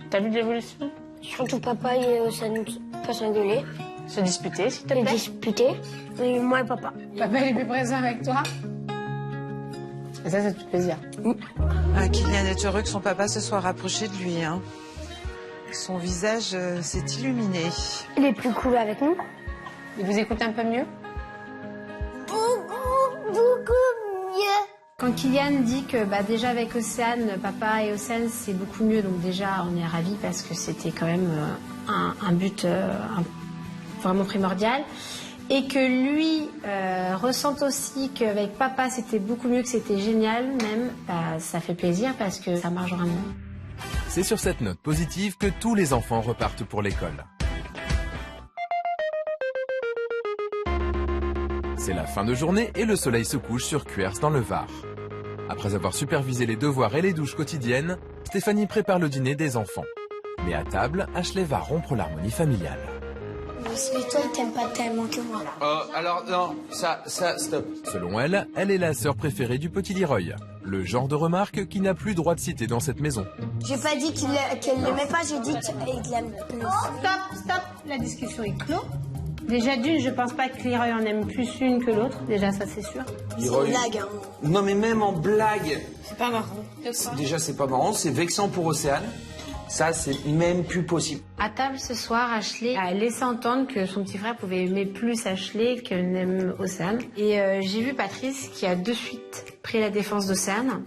T'as vu de l'évolution? Surtout papa et Océane pas s'engueuler. Se disputer, s'il te Et plaît. disputer. Et moi et papa. Papa, il est plus présent avec toi? Et ça fait plaisir. Ah, Kylian est heureux que son papa se soit rapproché de lui, hein. Son visage s'est illuminé. Il est plus cool avec nous. Il vous écoute un peu mieux? Beaucoup mieux. Quand Kylian dit que déjà avec Océane, papa et Océane, c'est beaucoup mieux, donc déjà on est ravis parce que c'était quand même un but vraiment primordial. Et que lui ressente aussi qu'avec papa c'était beaucoup mieux, que c'était génial même, ça fait plaisir parce que ça marche vraiment. C'est sur cette note positive que tous les enfants repartent pour l'école. C'est la fin de journée et le soleil se couche sur Cuers dans le Var. Après avoir supervisé les devoirs et les douches quotidiennes, Stéphanie prépare le dîner des enfants. Mais à table, Ashley va rompre l'harmonie familiale. Mais toi, t'aimes pas tellement que moi. Alors, non, ça, stop. Selon elle, elle est la sœur préférée du petit Leroy. Le genre de remarque qui n'a plus droit de citer dans cette maison. J'ai pas dit qu'elle l'aimait pas, j'ai dit qu'il l'aime plus. Stop, la discussion est clos. Déjà d'une, je pense pas que Leroy en aime plus une que l'autre, déjà ça c'est sûr. C'est une blague. Hein. Non mais même en blague. C'est pas marrant. Déjà c'est pas marrant, c'est vexant pour Océane. Ça c'est même plus possible. À table ce soir, Ashley a laissé entendre que son petit frère pouvait aimer plus Ashley que n'aime Océane. Et j'ai vu Patrice qui a de suite pris la défense d'Océane.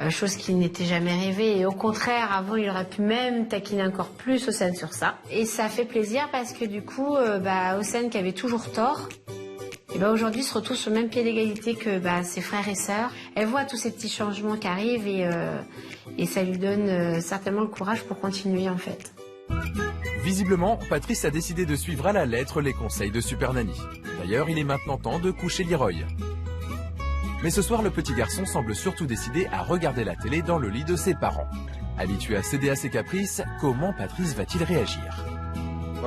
Chose qui n'était jamais arrivée. Et au contraire, avant, il aurait pu même taquiner encore plus Océane sur ça. Et ça fait plaisir parce que du coup, Océane qui avait toujours tort, et aujourd'hui se retrouve sur le même pied d'égalité que ses frères et sœurs. Elle voit tous ces petits changements qui arrivent et ça lui donne certainement le courage pour continuer en fait. Visiblement, Patrice a décidé de suivre à la lettre les conseils de Super Nanny. D'ailleurs, il est maintenant temps de coucher Leroy. Mais ce soir, le petit garçon semble surtout décidé à regarder la télé dans le lit de ses parents. Habitué à céder à ses caprices, comment Patrice va-t-il réagir?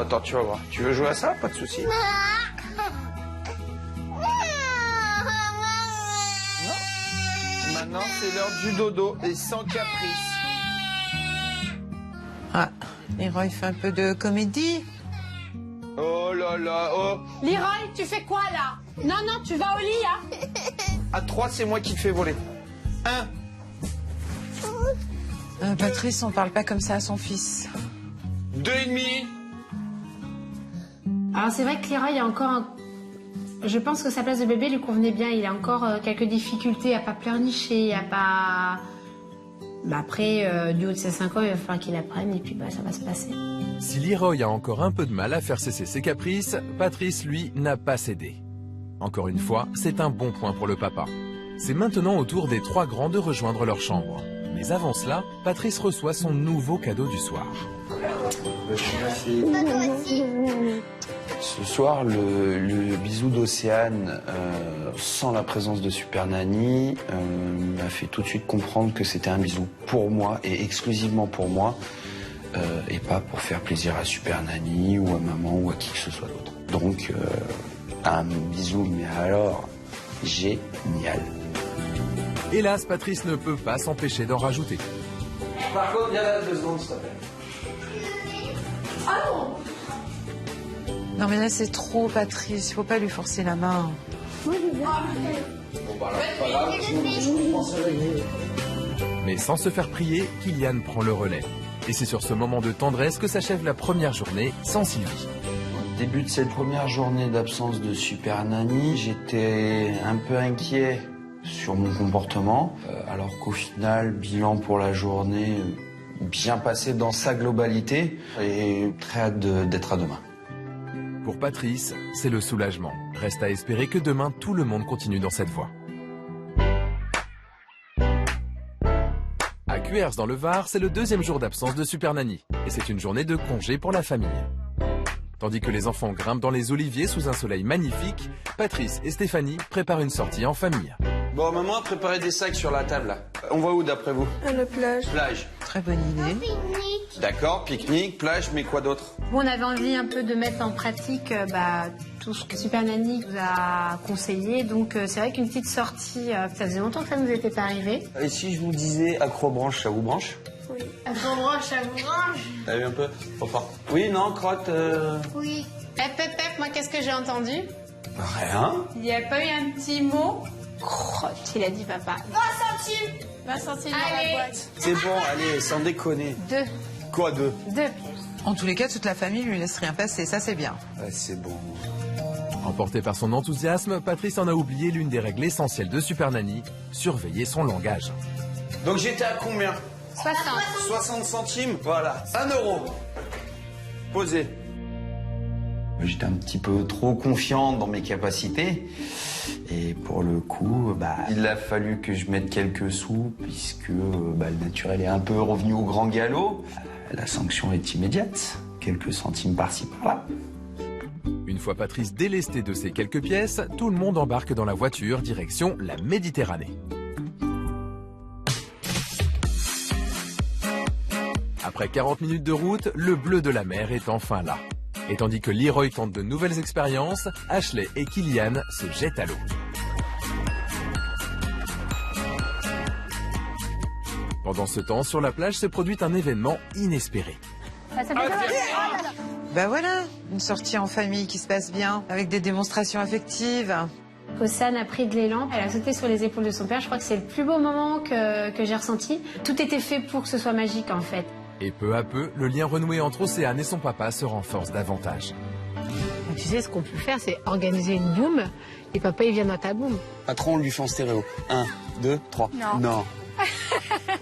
Attends, tu vas voir. Tu veux jouer à ça? Pas de souci. Non. Maintenant, c'est l'heure du dodo et sans caprice. Ah, Leroy fait un peu de comédie. Oh là là, oh. Leroy, tu fais quoi là? Non, tu vas au lit, hein? À 3, c'est moi qui te fais voler. 1. Patrice, on parle pas comme ça à son fils. 2,5. Alors c'est vrai que Leroy a encore Je pense que sa place de bébé lui convenait bien. Il a encore quelques difficultés à pas pleurnicher, à pas... après, du haut de ses 5 ans, il va falloir qu'il apprenne et puis ça va se passer. Si Leroy a encore un peu de mal à faire cesser ses caprices, Patrice, lui, n'a pas cédé. Encore une fois, c'est un bon point pour le papa. C'est maintenant au tour des 3 grands de rejoindre leur chambre. Mais avant cela, Patrice reçoit son nouveau cadeau du soir. Ce soir, le bisou d'Océane, sans la présence de Super Nanny, m'a fait tout de suite comprendre que c'était un bisou pour moi et exclusivement pour moi, et pas pour faire plaisir à Super Nanny ou à maman ou à qui que ce soit d'autre. Donc, un bisou, mais alors, génial. Hélas, Patrice ne peut pas s'empêcher d'en rajouter. Par contre, viens là 2 secondes, s'il te plaît. Ah non! Non mais là c'est trop, Patrice, il faut pas lui forcer la main. Mais sans se faire prier, Kylian prend le relais. Et c'est sur ce moment de tendresse que s'achève la première journée sans Sylvie. Au début de cette première journée d'absence de Super Nanny, j'étais un peu inquiet sur mon comportement, alors qu'au final, bilan pour la journée bien passé dans sa globalité et très hâte d'être à demain. Pour Patrice, c'est le soulagement. Reste à espérer que demain, tout le monde continue dans cette voie. À Cuers, dans le Var, c'est le 2e jour d'absence de Super Nanny. Et c'est une journée de congé pour la famille. Tandis que les enfants grimpent dans les oliviers sous un soleil magnifique, Patrice et Stéphanie préparent une sortie en famille. Bon, maman a préparé des sacs sur la table, là. On va où, d'après vous? À la plage. Plage. Très bonne idée. D'accord, pique-nique, plage, mais quoi d'autre? On avait envie un peu de mettre en pratique tout ce que Super Nanny nous a conseillé. Donc c'est vrai qu'une petite sortie, ça faisait longtemps que ça nous était pas arrivé. Et si je vous disais accrobranche, ça vous branche? Oui. Accrobranche, ça vous branche? T'as vu un peu? Trop fort. Oui, non, crotte Oui. Pep, moi qu'est-ce que j'ai entendu? Rien. Il n'y a pas eu un petit mot? Crotte, il a dit papa. 20 centimes 20 centimes dans la boîte. C'est bon, allez, sans déconner. 2. Quoi, 2? 2. En tous les cas, toute la famille lui laisse rien passer, ça c'est bien. Ouais, c'est bon. Emporté par son enthousiasme, Patrice en a oublié l'une des règles essentielles de Super Nanny, surveiller son langage. Donc j'étais à combien? 60. 60 centimes, voilà. 1 euro. Posé. J'étais un petit peu trop confiant dans mes capacités. Et pour le coup, il a fallu que je mette quelques sous puisque le naturel est un peu revenu au grand galop. La sanction est immédiate. Quelques centimes par-ci, par-là. Une fois Patrice délesté de ses quelques pièces, tout le monde embarque dans la voiture direction la Méditerranée. Après 40 minutes de route, le bleu de la mer est enfin là. Et tandis que Leroy tente de nouvelles expériences, Ashley et Kylian se jettent à l'eau. Pendant ce temps, sur la plage se produit un événement inespéré. Bah voilà, une sortie en famille qui se passe bien, avec des démonstrations affectives. Océane a pris de l'élan, elle a sauté sur les épaules de son père. Je crois que c'est le plus beau moment que j'ai ressenti. Tout était fait pour que ce soit magique en fait. Et peu à peu, le lien renoué entre Océane et son papa se renforce davantage. Tu sais, ce qu'on peut faire, c'est organiser une boum, et papa, il vient dans ta boum. Patron, on lui fait en stéréo. 1, 2, 3. Non.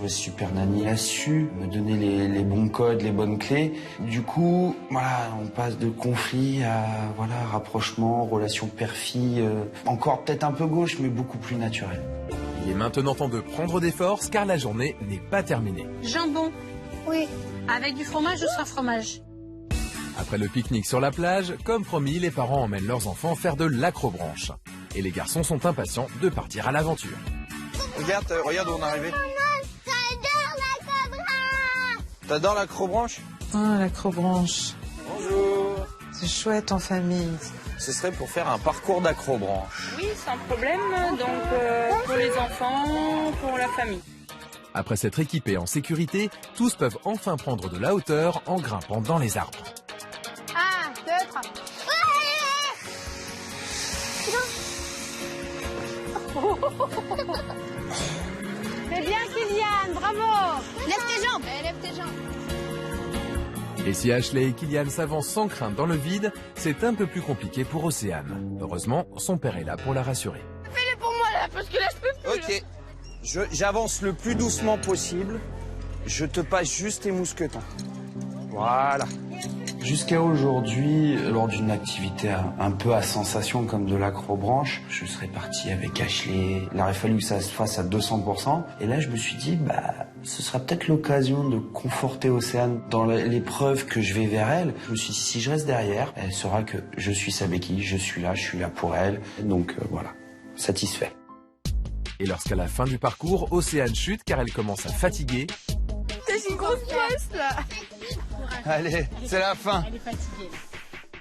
Super Nanny a su me donner les bons codes, les bonnes clés. Du coup, voilà, on passe de conflit à rapprochement, relation père-fille, encore peut-être un peu gauche, mais beaucoup plus naturel. Il est maintenant temps de prendre des forces, car la journée n'est pas terminée. Jambon. Oui. Avec du fromage ou sans fromage? Après le pique-nique sur la plage, comme promis, les parents emmènent leurs enfants faire de l'acrobranche. Et les garçons sont impatients de partir à l'aventure. Regarde où on est arrivé. T'adores l'acrobranche? Ah, l'acrobranche. Bonjour. C'est chouette en famille. Ce serait pour faire un parcours d'acrobranche. Oui, sans problème. Donc, pour les enfants, pour la famille. Après s'être équipés en sécurité, tous peuvent enfin prendre de la hauteur en grimpant dans les arbres. 1, 2, 3. C'est bien, Kylian, bravo. Lève tes jambes. Lève tes jambes. Et si Ashley et Kylian s'avancent sans crainte dans le vide, c'est un peu plus compliqué pour Océane. Heureusement, son père est là pour la rassurer. Fais-le pour moi là, parce que là je peux plus. Ok, j'avance le plus doucement possible. Je te passe juste tes mousquetons. Voilà. Jusqu'à aujourd'hui, lors d'une activité un peu à sensation comme de l'acrobranche, je serais parti avec Ashley. Il aurait fallu que ça se fasse à 200%. Et là, je me suis dit, ce sera peut-être l'occasion de conforter Océane dans l'épreuve que je vais vers elle. Je me suis dit, si je reste derrière, elle saura que je suis sa béquille, je suis là pour elle. Donc voilà, satisfait. Et lorsqu'à la fin du parcours, Océane chute car elle commence à fatiguer. T'as une grosse poisse là. Allez, c'est la fin. Elle est fatiguée.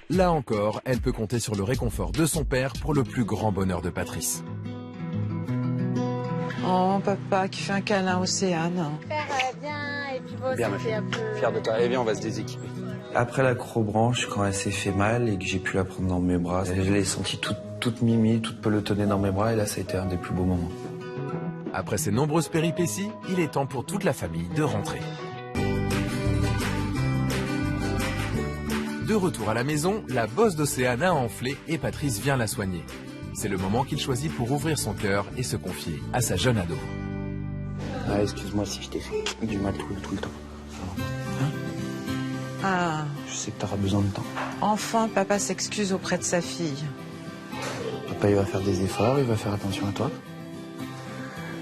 Là encore, elle peut compter sur le réconfort de son père pour le plus grand bonheur de Patrice. Oh, papa qui fait un câlin à Océane. Père, bien, et puis vous Bien, ma aussi, fille. un peu... Fier de toi. Allez, viens, on va se déséquiper. Après l'acrobranche, quand elle s'est fait mal et que j'ai pu la prendre dans mes bras, je l'ai sentie toute mimi, toute pelotonnée dans mes bras, et là, ça a été un des plus beaux moments. Après ces nombreuses péripéties, il est temps pour toute la famille de rentrer. De retour à la maison, la bosse d'Océane a enflé et Patrice vient la soigner. C'est le moment qu'il choisit pour ouvrir son cœur et se confier à sa jeune ado. Ah, excuse-moi si je t'ai fait du mal tout le temps. Hein? Ah, Je sais que t'auras besoin de temps. enfin, papa s'excuse auprès de sa fille. Papa, il va faire des efforts, il va faire attention à toi.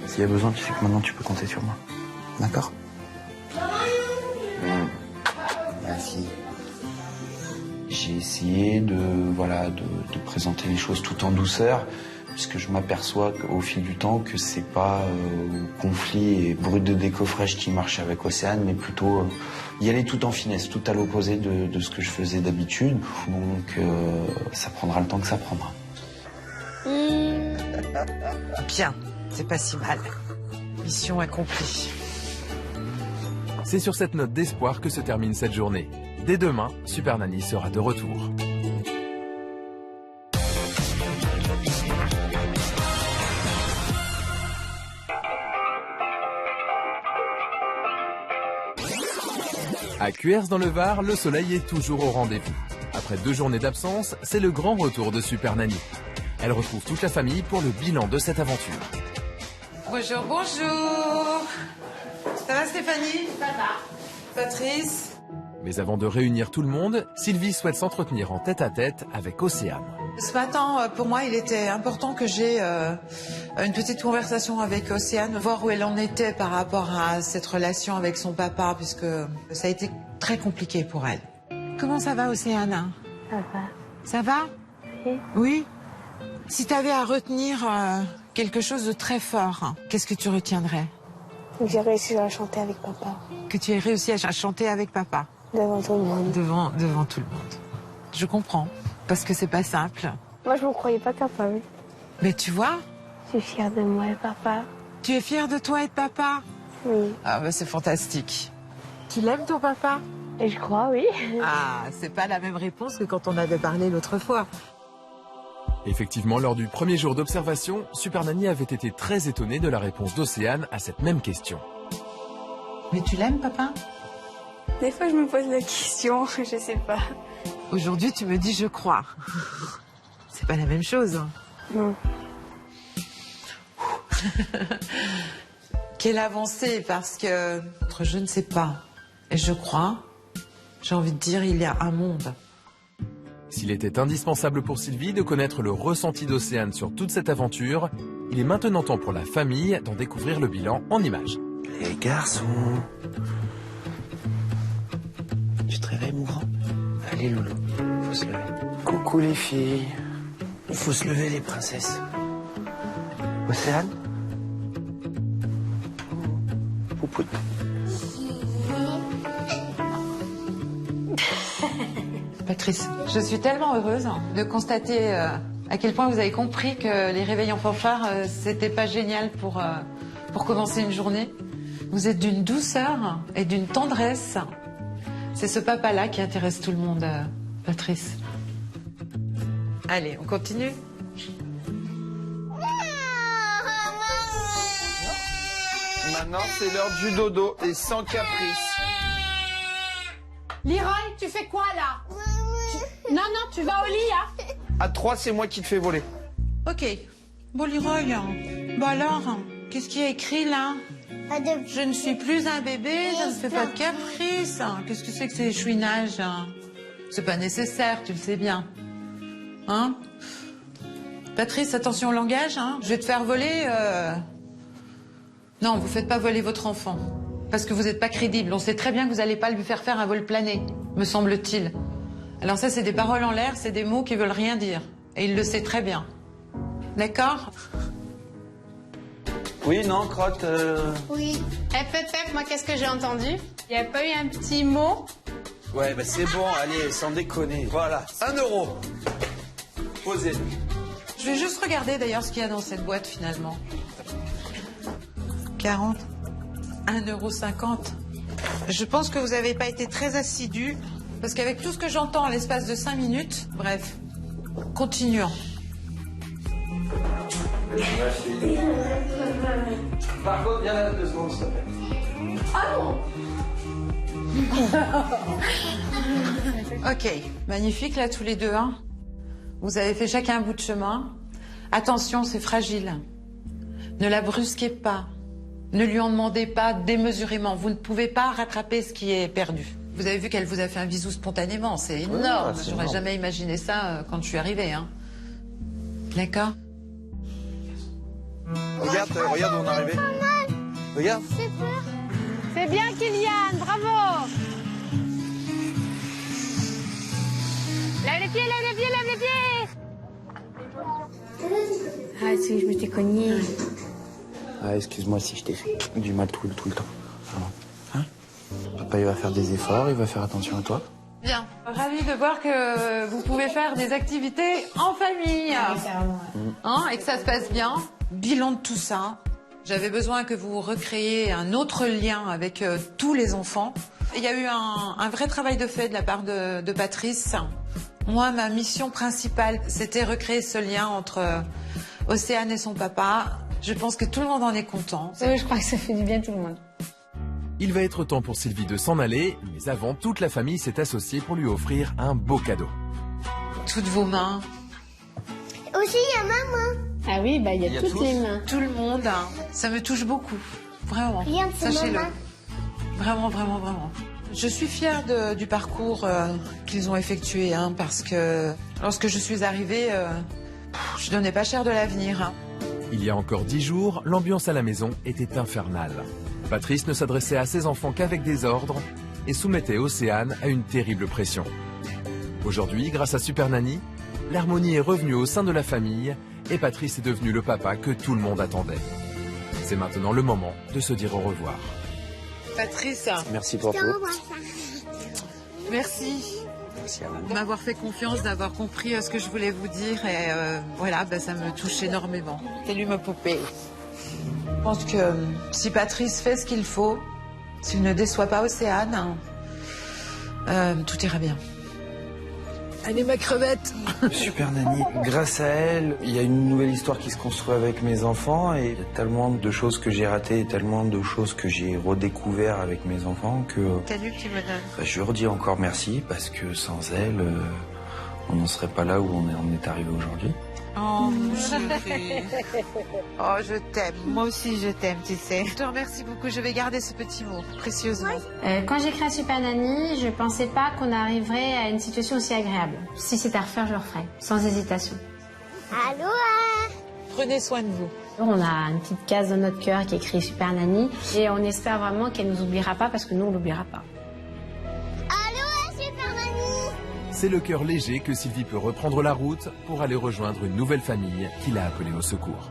S'il y a besoin, tu sais que maintenant tu peux compter sur moi. D'accord? Merci. J'ai essayé de présenter les choses tout en douceur, puisque je m'aperçois au fil du temps que c'est pas conflit et brut de décoffrage qui marche avec Océane, mais plutôt y aller tout en finesse, tout à l'opposé de ce que je faisais d'habitude. Donc ça prendra le temps que ça prendra. Bien, c'est pas si mal. Mission accomplie. C'est sur cette note d'espoir que se termine cette journée. Dès demain, Super Nanny sera de retour. À Cuers dans le Var, le soleil est toujours au rendez-vous. Après 2 journées d'absence, c'est le grand retour de Super Nanny. Elle retrouve toute la famille pour le bilan de cette aventure. Bonjour, bonjour. Ça va Stéphanie? Ça va. Patrice? Mais avant de réunir tout le monde, Sylvie souhaite s'entretenir en tête-à-tête avec Océane. Ce matin, pour moi, il était important que j'ai une petite conversation avec Océane, voir où elle en était par rapport à cette relation avec son papa, puisque ça a été très compliqué pour elle. Comment ça va, Océane? Ça va. Ça va? Oui. Oui? Si tu avais à retenir quelque chose de très fort, qu'est-ce que tu retiendrais? Que j'ai réussi à chanter avec papa. Que tu aies réussi à chanter avec papa? Devant tout le monde. Devant tout le monde. Je comprends, parce que c'est pas simple. Moi, je ne me croyais pas capable. Mais tu vois? Je suis fière de moi et papa. Tu es fière de toi et de papa? Oui. Ah bah c'est fantastique. Tu l'aimes ton papa? Et je crois, oui. Ah, c'est pas la même réponse que quand on avait parlé l'autre fois. Effectivement, lors du premier jour d'observation, Super Nanny avait été très étonnée de la réponse d'Océane à cette même question. Mais tu l'aimes, papa? Des fois, je me pose la question, je sais pas. Aujourd'hui, tu me dis je crois. C'est pas la même chose. Non. Quelle avancée, parce que je ne sais pas. Et je crois, j'ai envie de dire, il y a un monde. S'il était indispensable pour Sylvie de connaître le ressenti d'Océane sur toute cette aventure, il est maintenant temps pour la famille d'en découvrir le bilan en images. Les garçons. Tu te réveilles, mon grand? Allez, Loulou, faut se lever. Coucou, les filles. Il faut se lever, les princesses. Océane? Poupoute. Patrice, je suis tellement heureuse de constater à quel point vous avez compris que les réveils en fanfare, c'était pas génial pour commencer une journée. Vous êtes d'une douceur et d'une tendresse. C'est ce papa-là qui intéresse tout le monde, Patrice. Allez, on continue? Maintenant, c'est l'heure du dodo et sans caprice. Leroy, tu fais quoi là? Non, tu vas au lit, hein? À 3, c'est moi qui te fais voler. Ok. Bon, Leroy, bon alors, qu'est-ce qu'il y a écrit là? Je ne suis plus un bébé, je ne fais pas de caprice. Qu'est-ce que c'est que ces chouinages? C'est pas nécessaire, tu le sais bien. Hein? Patrice, attention au langage, hein. Je vais te faire voler... Non, vous faites pas voler votre enfant. Parce que vous n'êtes pas crédible. On sait très bien que vous n'allez pas lui faire un vol plané, me semble-t-il. Alors ça, c'est des paroles en l'air, c'est des mots qui veulent rien dire. Et il le sait très bien. D'accord? Oui, non, Crotte... Oui. Pep, moi, qu'est-ce que j'ai entendu? Il n'y a pas eu un petit mot? Ouais, bah c'est bon, allez, sans déconner. Voilà, 1 €. Posez. Je vais juste regarder d'ailleurs ce qu'il y a dans cette boîte finalement. 40, 1,50 €. Je pense que vous n'avez pas été très assidu, parce qu'avec tout ce que j'entends en l'espace de 5 minutes, bref, continuons. Par contre, viens là 2 secondes, s'il te plaît. Ah non! Ok, magnifique là tous les deux. Hein. Vous avez fait chacun un bout de chemin. Attention, c'est fragile. Ne la brusquez pas. Ne lui en demandez pas démesurément. Vous ne pouvez pas rattraper ce qui est perdu. Vous avez vu qu'elle vous a fait un bisou spontanément. C'est énorme. Ouais, J'aurais jamais imaginé ça quand je suis arrivée. Hein. D'accord? Regarde où on est arrivé. Regarde. C'est bien, Kylian, bravo! Lève les pieds, lève les pieds, lève les pieds! Ah, si je m'étais cognée. Ah, excuse-moi si je t'ai fait du mal tout le temps. Hein? Papa, il va faire des efforts, il va faire attention à toi. Bien. Ravi de voir que vous pouvez faire des activités en famille. Hein, et que ça se passe bien. Bilan de tout ça. J'avais besoin que vous recréiez un autre lien avec tous les enfants. Il y a eu un vrai travail de fait de la part de Patrice. Moi, ma mission principale, c'était recréer ce lien entre Océane et son papa. Je pense que tout le monde en est content. Oui, je crois que ça fait du bien à tout le monde. Il va être temps pour Sylvie de s'en aller, mais avant, toute la famille s'est associée pour lui offrir un beau cadeau. Toutes vos mains. Aussi, il y a maman. Ah oui, bah il y a toutes les mains. Tout le monde. Hein. Ça me touche beaucoup. Vraiment. Regarde, c'est sachez-le. maman. Vraiment, vraiment, vraiment. Je suis fière du parcours qu'ils ont effectué, hein, parce que lorsque je suis arrivée, je donnais pas cher de l'avenir. Hein. Il y a encore 10 jours, l'ambiance à la maison était infernale. Patrice ne s'adressait à ses enfants qu'avec des ordres et soumettait Océane à une terrible pression. Aujourd'hui, grâce à Super Nanny, l'harmonie est revenue au sein de la famille et Patrice est devenu le papa que tout le monde attendait. C'est maintenant le moment de se dire au revoir. Patrice, merci pour tout. Merci de m'avoir fait confiance, d'avoir compris ce que je voulais vous dire et voilà, bah, ça me touche énormément. T'es lui ma poupée. Je pense que si Patrice fait ce qu'il faut, s'il ne déçoit pas Océane, tout ira bien. Allez ma crevette. Super Nanny, grâce à elle, il y a une nouvelle histoire qui se construit avec mes enfants et il y a tellement de choses que j'ai ratées, tellement de choses que j'ai redécouvert avec mes enfants que... Salut qui me donne. Bah, je redis encore merci parce que sans elle, on n'en serait pas là où on est arrivé aujourd'hui. Oh mon chéri. Oh je t'aime, moi aussi je t'aime, tu sais. Je te remercie beaucoup, je vais garder ce petit mot précieusement. Quand j'ai créé Super Nanny, je pensais pas qu'on arriverait à une situation aussi agréable. Si c'était à refaire, je le referais, sans hésitation. Allô? Prenez soin de vous. On a une petite case dans notre cœur qui est écrit Super Nanny et on espère vraiment qu'elle nous oubliera pas parce que nous on l'oubliera pas. C'est le cœur léger que Sylvie peut reprendre la route pour aller rejoindre une nouvelle famille qui l'a appelée au secours.